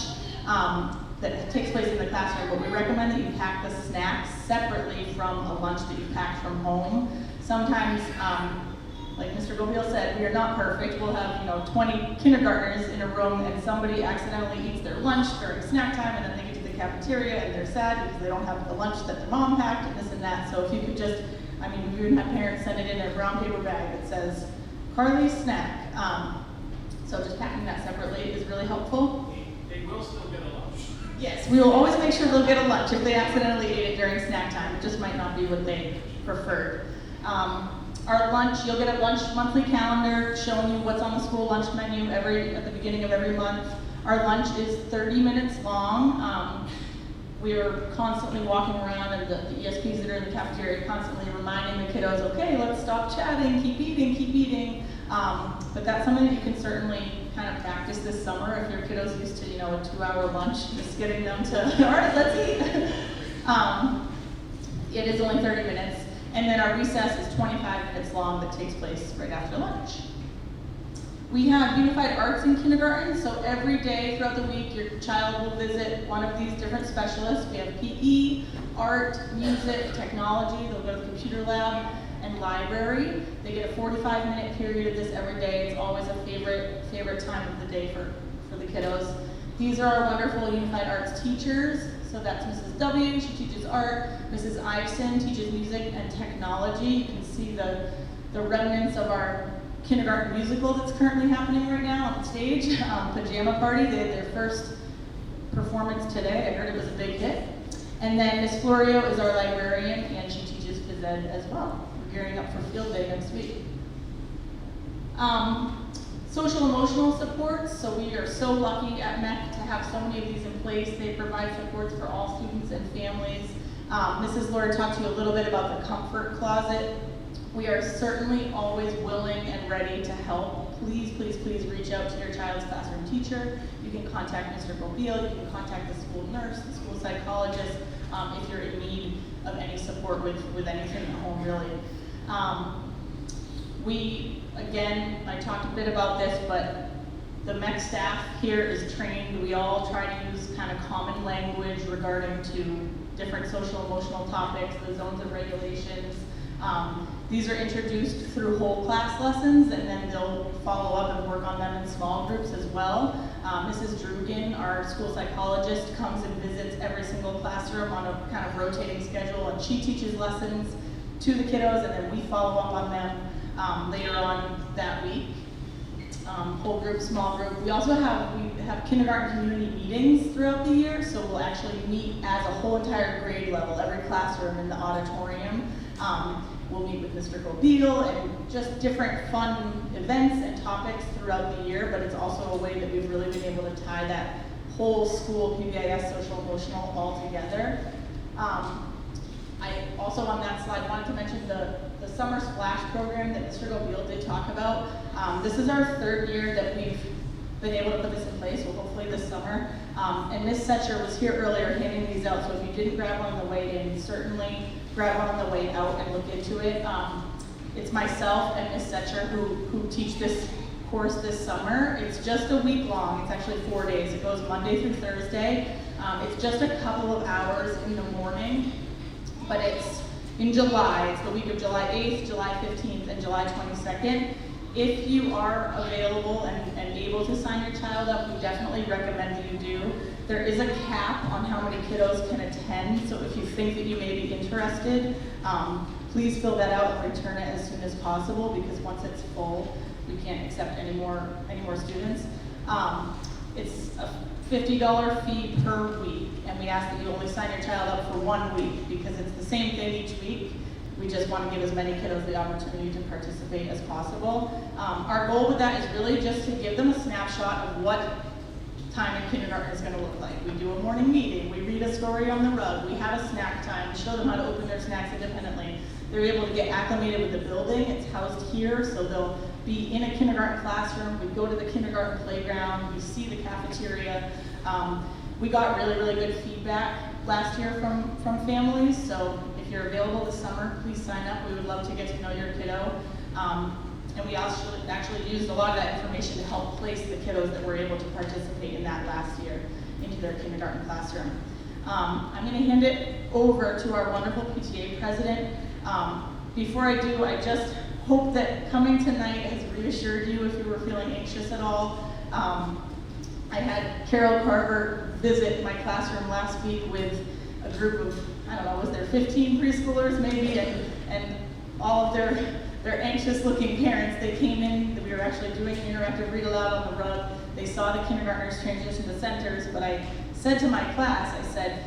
that takes place in the classroom, but we recommend that you pack the snacks separately from a lunch that you packed from home. Sometimes, like Mr. Gobiel said, we are not perfect. We'll have 20 kindergartners in a room and somebody accidentally eats their lunch during snack time and then they get to the cafeteria and they're sad because they don't have the lunch that their mom packed and this and that. So if you could just, we would have parents send it in a brown paper bag that says, Carly's snack. So just packing that separately is really helpful. They will still get a lunch. Yes, we will always make sure they'll get a lunch if they accidentally ate it during snack time. It just might not be what they preferred. Our lunch, you'll get a lunch monthly calendar showing you what's on the school lunch menu at the beginning of every month. Our lunch is 30 minutes long. We are constantly walking around and the ESPs that are in the cafeteria constantly reminding the kiddos, okay, let's stop chatting, keep eating, keep eating. But that's something that you can certainly kind of practice this summer if your kiddos used to, a 2-hour lunch, just getting them to, all right, let's eat. It is only 30 minutes. And then our recess is 25 minutes long that takes place right after lunch. We have unified arts in kindergarten, so every day throughout the week your child will visit one of these different specialists. We have PE, art, music, technology, they'll go to the computer lab, and library. They get a 45-minute period of this every day. It's always a favorite time of the day for the kiddos. These are our wonderful unified arts teachers. So that's Mrs. W, she teaches art. Mrs. Iveson teaches music and technology. You can see the remnants of our kindergarten musical that's currently happening right now on stage. Pajama Party, they had their first performance today. I heard it was a big hit. And then Miss Florio is our librarian and she teaches phys ed as well. We're gearing up for field day next week. Social emotional supports, so we are so lucky at MECC to have so many of these in place. They provide supports for all students and families. Mrs. Laura talked to you a little bit about the comfort closet. We are certainly always willing and ready to help. Please, please, please reach out to your child's classroom teacher. You can contact Mr. Gobiel, you can contact the school nurse, the school psychologist, if you're in need of any support with anything at home, really. Again, I talked a bit about this, but the MECC staff here is trained. We all try to use kind of common language regarding to different social emotional topics, the zones of regulations. These are introduced through whole class lessons, and then they'll follow up and work on them in small groups as well. Mrs. Drugan, our school psychologist, comes and visits every single classroom on a kind of rotating schedule, and she teaches lessons to the kiddos, and then we follow up on them later on that week. Whole group, small group. We have kindergarten community meetings throughout the year, so we'll actually meet as a whole entire grade level, every classroom in the auditorium. We'll meet with Mr. Gobiel and just different fun events and topics throughout the year, but it's also a way that we've really been able to tie that whole school PBIS social emotional all together. I also on that slide wanted to mention the Summer Splash program that Mr. Gobiel did talk about. This is our third year that we've been able to put this in place, well hopefully this summer. And Ms. Setcher was here earlier handing these out, so if you didn't grab one on the way in, certainly grab one on the way out and look into it. It's myself and Ms. Setcher who teach this course this summer. It's just a week long, it's actually 4 days. It goes Monday through Thursday. It's just a couple of hours in the morning, but it's in July. It's the week of July 8th, July 15th, and July 22nd. If you are available and able to sign your child up, we definitely recommend that you do. There is a cap on how many kiddos can attend, so if you think that you may be interested, please fill that out and return it as soon as possible, because once it's full, we can't accept any more students. It's a $50 fee per week, and we ask that you only sign your child up for 1 week, because it's the same thing each week. We just want to give as many kiddos the opportunity to participate as possible. Our goal with that is really just to give them a snapshot of what time in kindergarten is gonna look like. We do a morning meeting, we read a story on the rug, we have a snack time, we show them how to open their snacks independently. They're able to get acclimated with the building, it's housed here, so they'll be in a kindergarten classroom, we go to the kindergarten playground, we see the cafeteria. We got really, really good feedback last year from families, so if you're available this summer, please sign up. We would love to get to know your kiddo. And we also actually used a lot of that information to help place the kiddos that were able to participate in that last year into their kindergarten classroom. I'm gonna hand it over to our wonderful PTA president. Before I do, I just hope that coming tonight has reassured you if you were feeling anxious at all. I had Carol Carver visit my classroom last week with a group of, I don't know, was there 15 preschoolers maybe, and all of their anxious looking parents, they came in, we were actually doing interactive read aloud on the rug. They saw the kindergartners transition to centers, but I said to my class, I said,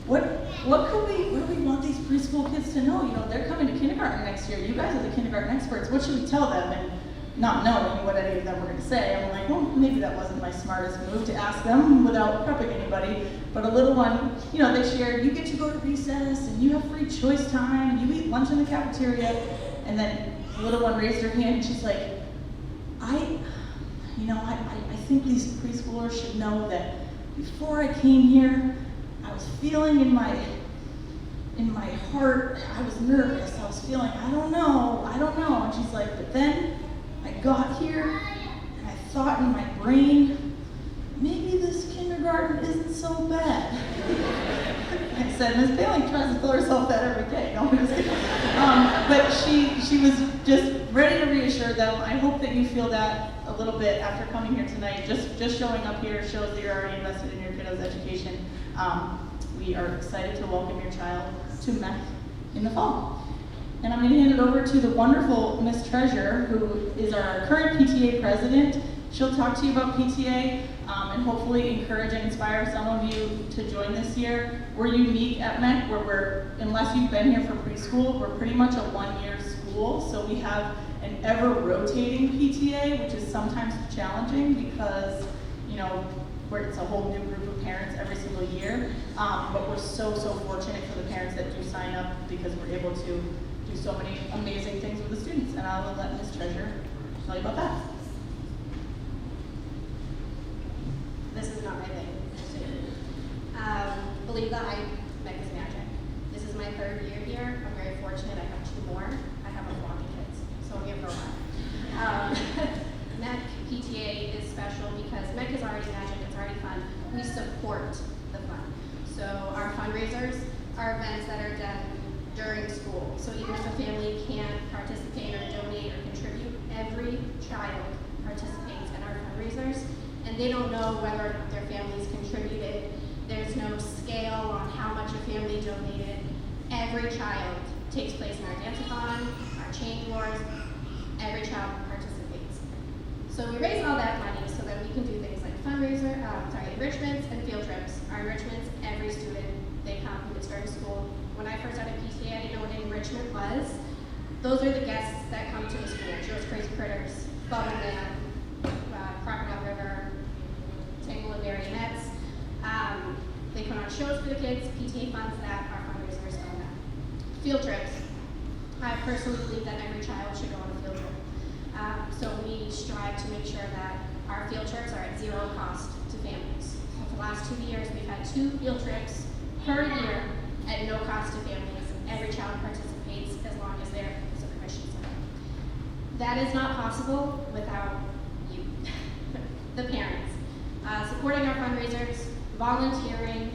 what do we want these preschool kids to know? You know, they're coming to kindergarten next year. You guys are the kindergarten experts. What should we tell them? And not knowing what any of them were going to say, I'm like, well, maybe that wasn't my smartest move to ask them without prepping anybody. But a little one, you know, they shared, you get to go to recess, and you have free choice time, and you eat lunch in the cafeteria. And then the little one raised her hand, and she's like, I think these preschoolers should know that before I came here, I was feeling in my heart, I was nervous. I was feeling, I don't know. And she's like, but then I got here and I thought in my brain, maybe this kindergarten isn't so bad. I said, Ms. Bailey tries to tell herself that every day. No, I'm just kidding. But she was just ready to reassure them. I hope that you feel that a little bit after coming here tonight. Just showing up here shows that you're already invested in your kiddo's education. We are excited to welcome your child to MECC in the fall. And I'm going to hand it over to the wonderful Miss Treasure, who is our current PTA president. She'll talk to you about PTA and hopefully encourage and inspire some of you to join this year. We're unique at MECC where unless you've been here for preschool, we're pretty much a one-year school. So we have an ever-rotating PTA, which is sometimes challenging because, you know, where it's a whole new group of parents every single year. But we're so fortunate for the parents that do sign up because we're able to do so many amazing things with the students. And I will let Ms. Treasure tell you about that. This is not my thing. Believe that MECC is magic. This is my 3rd year here. I'm very fortunate. I have 2 more. I have a flock of kids, so I'm here for a while. MECC PTA is special because MECC is already magic. It's already fun. We support the fun. So our fundraisers are events that are done during school. So even if a family can't participate or donate or contribute, every child participates in our fundraisers. And they don't know whether or not their families contributed. There's no scale on how much a family donated. Every child takes place in our dance-a-thon, our change wars. Every child participates. So we raise all that money so that we can do things like enrichments and field trips. Our enrichments, every student, they come who is during school. When I first started PTA, I didn't know what an enrichment was. Those are the guests that come to the school. Joe's Crazy Critters, Bubble Man, Crocodile River, Tangle and Marionettes. They put on shows for the kids. PTA funds that. Our fundraisers fund that. Field trips. I personally believe that every child should go on a field trip. So we strive to make sure that our field trips are at 0 cost to families. So for the last 2 years, we've had 2 field trips per year at no cost to families. Every child participates as long as there is a permission slip. That is not possible without you, the parents. Supporting our fundraisers, volunteering,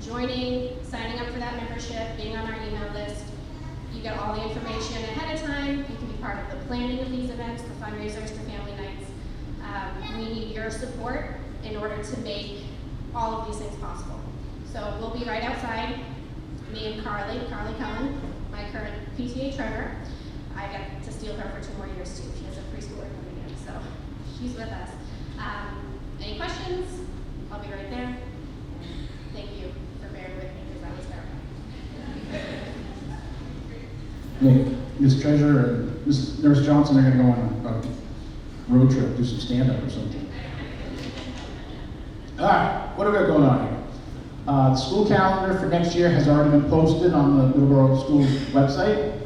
joining, signing up for that membership, being on our email list. You get all the information ahead of time. You can be part of the planning of these events, the fundraisers, the family nights. We need your support in order to make all of these things possible. So we'll be right outside. Me and Carly Cullen, my current PTA treasurer. I got to steal her for 2 more years too. She has a preschooler coming in, so she's with us. Any questions? I'll be right there. Thank you for bearing with me because I was terrified. Ms. Treasure and Ms. Nurse Johnson are going to go on a road trip, do some stand-up or something. All right, what do we got going on here? The school calendar for next year has already been posted on the Middleborough School website.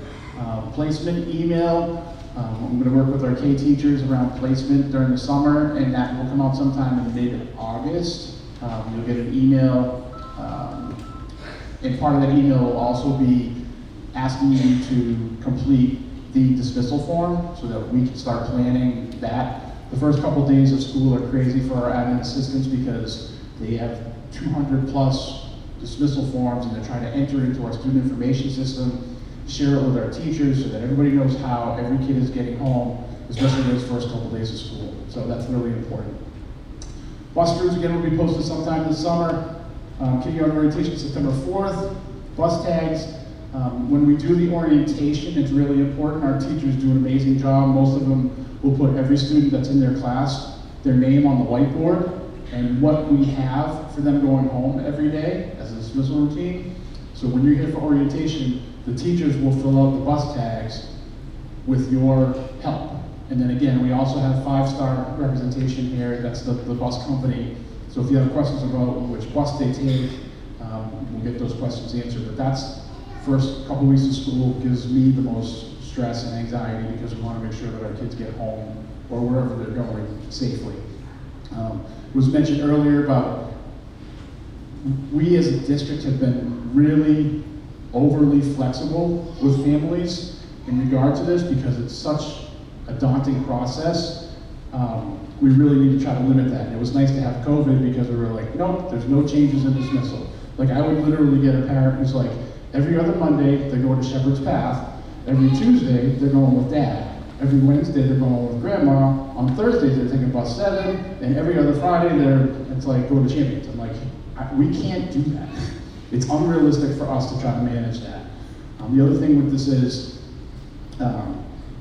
Placement email, I'm going to work with our K teachers around placement during the summer, and that will come out sometime in mid-August. You'll get an email, and part of that email will also be asking you to complete the dismissal form so that we can start planning that. The first couple of days of school are crazy for our admin assistants because they have 200 plus dismissal forms and they're trying to enter into our student information system, share it with our teachers so that everybody knows how every kid is getting home, especially those first couple of days of school. So that's really important. Bus routes again will be posted sometime this summer. Kindergarten orientation September 4th. Bus tags. When we do the orientation, it's really important. Our teachers do an amazing job. Most of them will put every student that's in their class, their name on the whiteboard, and what we have for them going home every day as a dismissal routine. So when you're here for orientation, the teachers will fill out the bus tags with your help. And then again, we also have 5-star representation here. That's the bus company. So if you have questions about which bus they take, we'll get those questions answered. But that's first couple weeks of school gives me the most stress and anxiety because we want to make sure that our kids get home or wherever they're going safely. It was mentioned earlier about we as a district have been really overly flexible with families in regard to this because it's such a daunting process. We really need to try to limit that. And it was nice to have COVID because we were like, nope, there's no changes in dismissal. Like I would literally get a parent who's like, every other Monday they're going to Shepherd's Path, every Tuesday they're going with dad, every Wednesday they're going with grandma, on Thursdays they're taking bus 7, and every other Friday it's like go to Champions. I'm like, we can't do that. It's unrealistic for us to try to manage that. The other thing with this is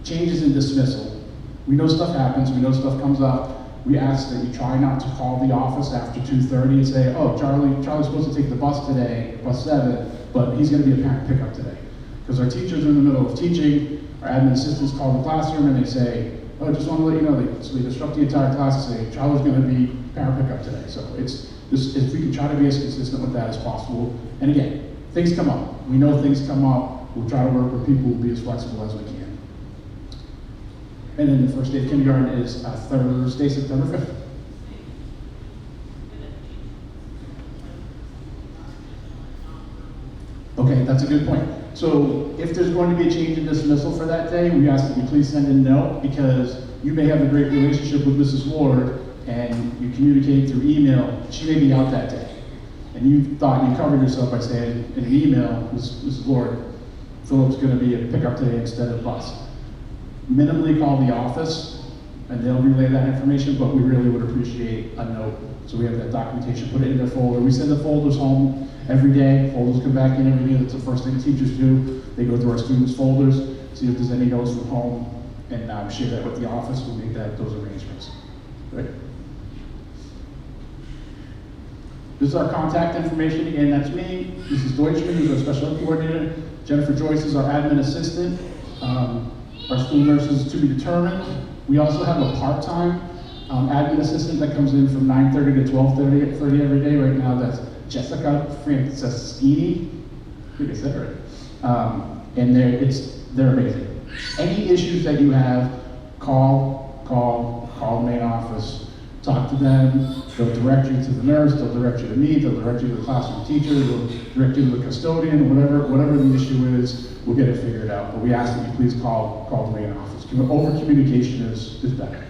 changes in dismissal. We know stuff happens, we know stuff comes up. We ask that you try not to call the office after 2:30 and say, oh, Charlie's supposed to take the bus today, bus 7, but he's gonna be a parent pickup today. Because our teachers are in the middle of teaching, our admin assistants call the classroom and they say, oh, just want to let you know, so they disrupt the entire class and say, Charlie's gonna be parent pickup today. So it's just, if we can try to be as consistent with that as possible. And again, things come up. We know things come up. We'll try to work with people, we'll be as flexible as we can. And then the first day of kindergarten is Thursday, September 5th. Okay, that's a good point. So if there's going to be a change in dismissal for that day, we ask that you please send a note because you may have a great relationship with Mrs. Ward and you communicate through email. She may be out that day. And you thought you covered yourself by saying in an email, Mrs. Ward, Philip's going to be a pickup today instead of bus. Minimally call the office and they'll relay that information, but we really would appreciate a note. So we have that documentation, put it in their folder. We send the folders home every day. Folders come back in every day. That's the first thing teachers do. They go through our students' folders, see if there's any notes from home, and share that with the office. We'll make those arrangements. Right? This is our contact information. Again, that's me. Mrs. Deutschman, who's our special ed coordinator. Jennifer Joyce is our admin assistant. Our school nurse is to be determined. We also have a part-time admin assistant that comes in from 9:30 to 12:30 every day. Right now, that's Jessica Franceschini. I think I said it right. And they're amazing. Any issues that you have, call the main office. Talk to them. They'll direct you to the nurse. They'll direct you to me. They'll direct you to the classroom teacher. They'll direct you to the custodian. Whatever the issue is, we'll get it figured out. But we ask that you please call the main office. Over communication is better.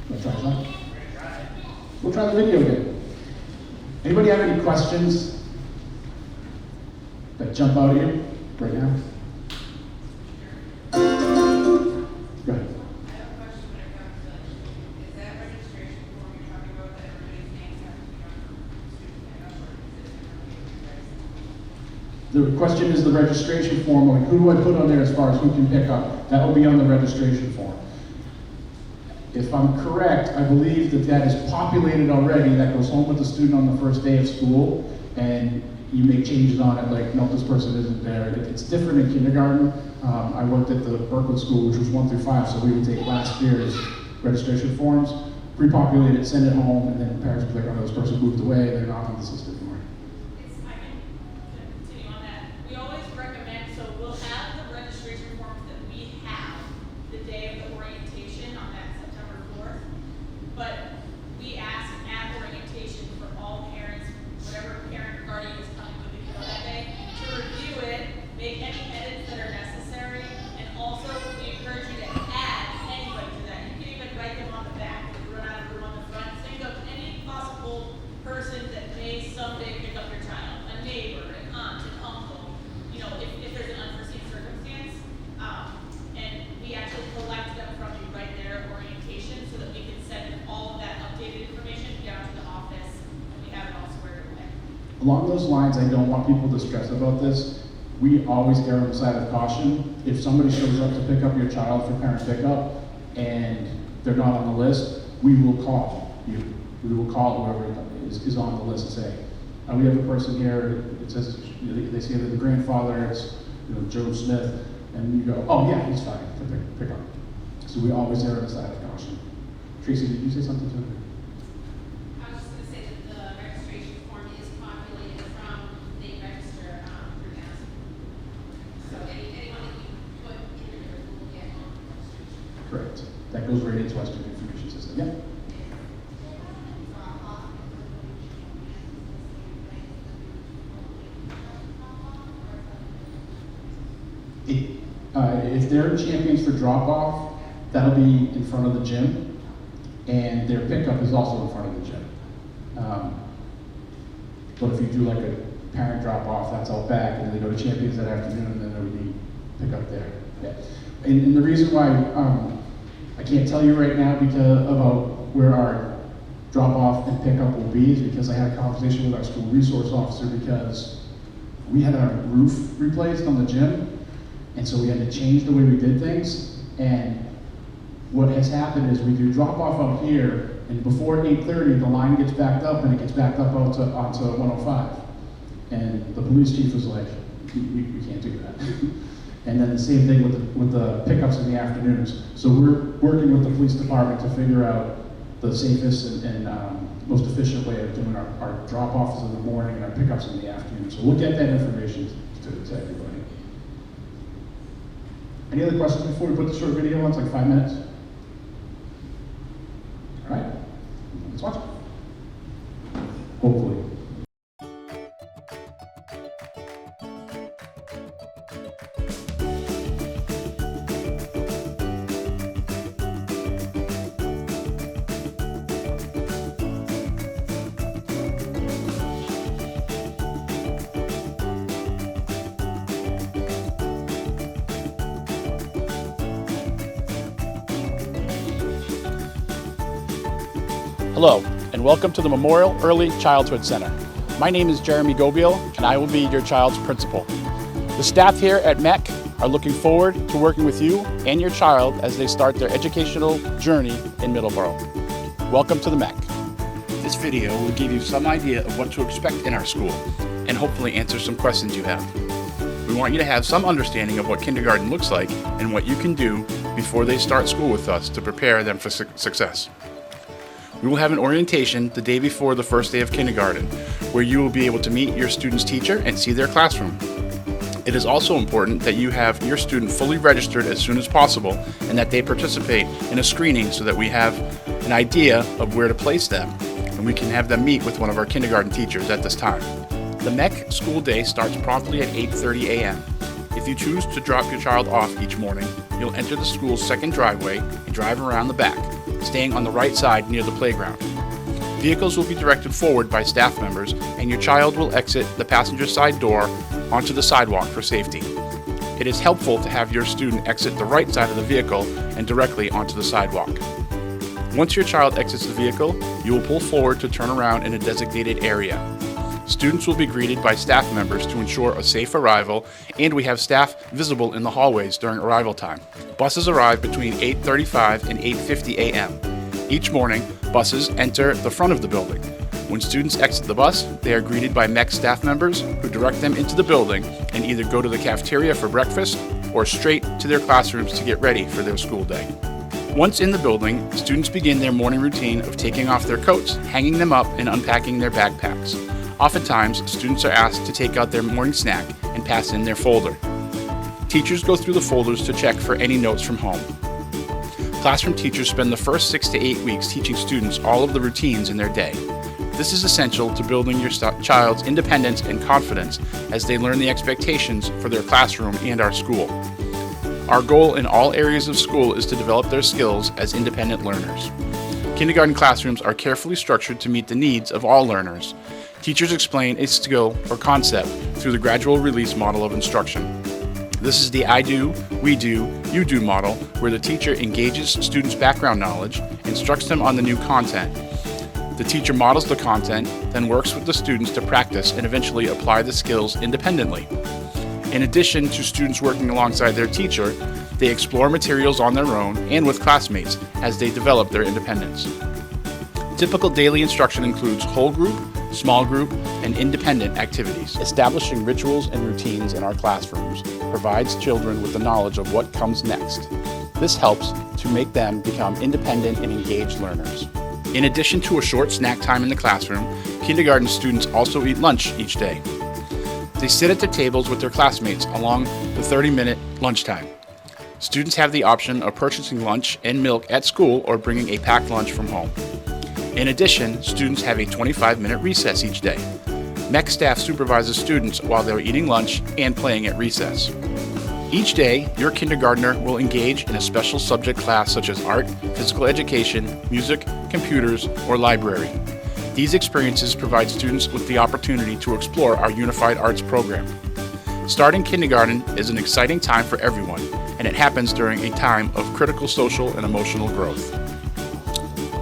Wanna try that? We'll try the video again. Anybody have any questions that jump out at you right now? Go ahead. I have a question when it comes to, is that registration form you're talking about that everybody's names have to be on student pickup, or is it different? The question is the registration form, like who do I put on there as far as who can pick up? That will be on the registration form. If I'm correct, I believe that is populated already, that goes home with the student on the first day of school, and you make changes on it, like, no, this person isn't there. It's different in kindergarten. I worked at the Berkeley School, which was 1 through 5, so we would take last year's registration forms, pre-populate it, send it home, and then parents would be like, oh, this person moved away, they're not on the system anymore. I can continue on that. We always recommend, so we'll have the registration forms that we have the day of the orientation on that September 4th. But we ask at orientation for all parents, whatever parent or guardian is coming with the kiddo that day, to review it, make any edits that are necessary, and also we encourage you to add anybody to that. You can even write them on the back if you run out of room on the front. Think of any possible person that may someday pick up your child, a neighbor, an aunt, an uncle, you know, if there's an unforeseen circumstance. And we actually collect them from you right there at orientation so that we can send all of that updated information down to the office and we have it all squared away. Along those lines, I don't want people to stress about this. We always err on the side of caution. If somebody shows up to pick up your child for parent pickup and they're not on the list, we will call you. We will call whoever is on the list and say, we have a person here, it says, they say they're the grandfather, it's, you know, Joe Smith, and you go, oh yeah, he's fine to pick up. So we always err on the side of caution. Tracy, did you say something to her? I was just gonna say that the registration form is populated from the register through us. So anyone that you put in there will get on the registration. Correct. That goes right into our student information system. Yep. If they're champions for drop-off, that'll be in front of the gym, and their pickup is also in front of the gym. But if you do like a parent drop-off, that's out back, and then they go to champions that afternoon, and then there would be pickup there. Yeah. And the reason why I can't tell you right now about where our drop-off and pickup will be is because I had a conversation with our school resource officer because we had our roof replaced on the gym. And so we had to change the way we did things. And what has happened is we do drop off out here, and before 8:30, the line gets backed up, and it gets backed up onto 105. And the police chief was like, "You can't do that." And then the same thing with the pickups in the afternoons. So we're working with the police department to figure out the safest and most efficient way of doing our drop offs in the morning and our pickups in the afternoon. So we'll get that information to everybody. Any other questions before we put the short video on? It's like 5 minutes. All right, let's watch it. Hopefully. Hello, and welcome to the Memorial Early Childhood Center. My name is Jeremy Gobiel, and I will be your child's principal. The staff here at MECC are looking forward to working with you and your child as they start their educational journey in Middleborough. Welcome to the MECC. This video will give you some idea of what to expect in our school, and hopefully answer some questions you have. We want you to have some understanding of what kindergarten looks like and what you can do before they start school with us to prepare them for success. We will have an orientation the day before the first day of kindergarten, where you will be able to meet your student's teacher and see their classroom. It is also important that you have your student fully registered as soon as possible and that they participate in a screening so that we have an idea of where to place them and we can have them meet with one of our kindergarten teachers at this time. The MECC school day starts promptly at 8:30 a.m. If you choose to drop your child off each morning, you'll enter the school's second driveway and drive around the back, staying on the right side near the playground. Vehicles will be directed forward by staff members, and your child will exit the passenger side door onto the sidewalk for safety. It is helpful to have your student exit the right side of the vehicle and directly onto the sidewalk. Once your child exits the vehicle, you will pull forward to turn around in a designated area. Students will be greeted by staff members to ensure a safe arrival, and we have staff visible in the hallways during arrival time. Buses arrive between 8:35 and 8:50 a.m. Each morning, buses enter the front of the building. When students exit the bus, they are greeted by MECC staff members who direct them into the building and either go to the cafeteria for breakfast or straight to their classrooms to get ready for their school day. Once in the building, students begin their morning routine of taking off their coats, hanging them up, and unpacking their backpacks. Oftentimes, students are asked to take out their morning snack and pass in their folder. Teachers go through the folders to check for any notes from home. Classroom teachers spend the first 6 to 8 weeks teaching students all of the routines in their day. This is essential to building your child's independence and confidence as they learn the expectations for their classroom and our school. Our goal in all areas of school is to develop their skills as independent learners. Kindergarten classrooms are carefully structured to meet the needs of all learners. Teachers explain a skill or concept through the gradual release model of instruction. This is the I do, we do, you do model, where the teacher engages students' background knowledge, instructs them on the new content. The teacher models the content, then works with the students to practice and eventually apply the skills independently. In addition to students working alongside their teacher, they explore materials on their own and with classmates as they develop their independence. Typical daily instruction includes whole group, small group, and independent activities. Establishing rituals and routines in our classrooms provides children with the knowledge of what comes next. This helps to make them become independent and engaged learners. In addition to a short snack time in the classroom, kindergarten students also eat lunch each day. They sit at their tables with their classmates along the 30-minute lunchtime. Students have the option of purchasing lunch and milk at school or bringing a packed lunch from home. In addition, students have a 25-minute recess each day. MECC staff supervises students while they're eating lunch and playing at recess. Each day, your kindergartner will engage in a special subject class such as art, physical education, music, computers, or library. These experiences provide students with the opportunity to explore our Unified Arts program. Starting kindergarten is an exciting time for everyone, and it happens during a time of critical social and emotional growth.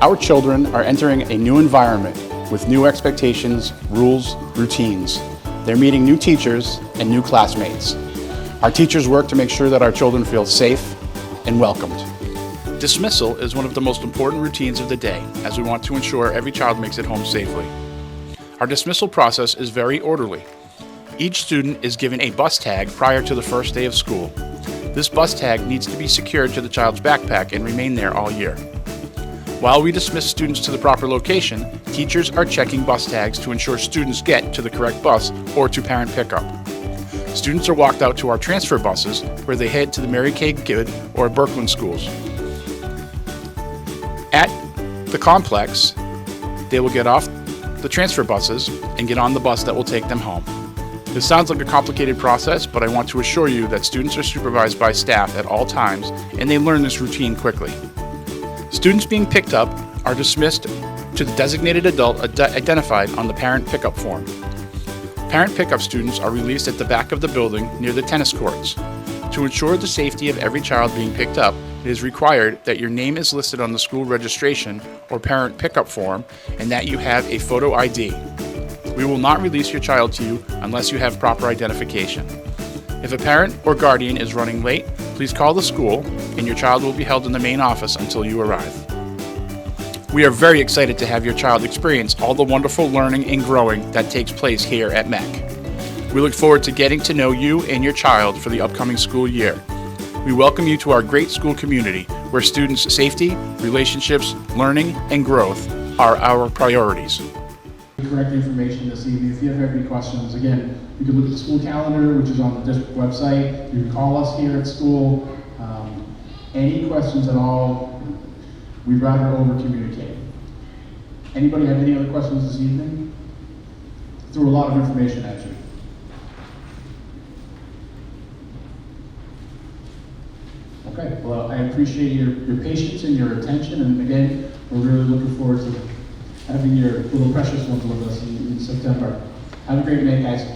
Our children are entering a new environment with new expectations, rules, routines. They're meeting new teachers and new classmates. Our teachers work to make sure that our children feel safe and welcomed. Dismissal is one of the most important routines of the day, as we want to ensure every child makes it home safely. Our dismissal process is very orderly. Each student is given a bus tag prior to the first day of school. This bus tag needs to be secured to the child's backpack and remain there all year. While we dismiss students to the proper location, teachers are checking bus tags to ensure students get to the correct bus or to parent pickup. Students are walked out to our transfer buses where they head to the Mary Kay Good or Birkeland schools. At the complex, they will get off the transfer buses and get on the bus that will take them home. This sounds like a complicated process, but I want to assure you that students are supervised by staff at all times and they learn this routine quickly. Students being picked up are dismissed to the designated adult identified on the parent pickup form. Parent pickup students are released at the back of the building near the tennis courts. To ensure the safety of every child being picked up, it is required that your name is listed on the school registration or parent pickup form and that you have a photo ID. We will not release your child to you unless you have proper identification. If a parent or guardian is running late, please call the school and your child will be held in the main office until you arrive. We are very excited to have your child experience all the wonderful learning and growing that takes place here at MECC. We look forward to getting to know you and your child for the upcoming school year. We welcome you to our great school community where students' safety, relationships, learning, and growth are our priorities. Correct information this evening. If you have any questions, again, you can look at the school calendar, which is on the district website. You can call us here at school. Any questions at all, we'd rather over-communicate. Anybody have any other questions this evening? Threw a lot of information at you. Okay, well, I appreciate your patience and your attention, and again, we're really looking forward to having your little precious ones with us in September. Have a great night, guys.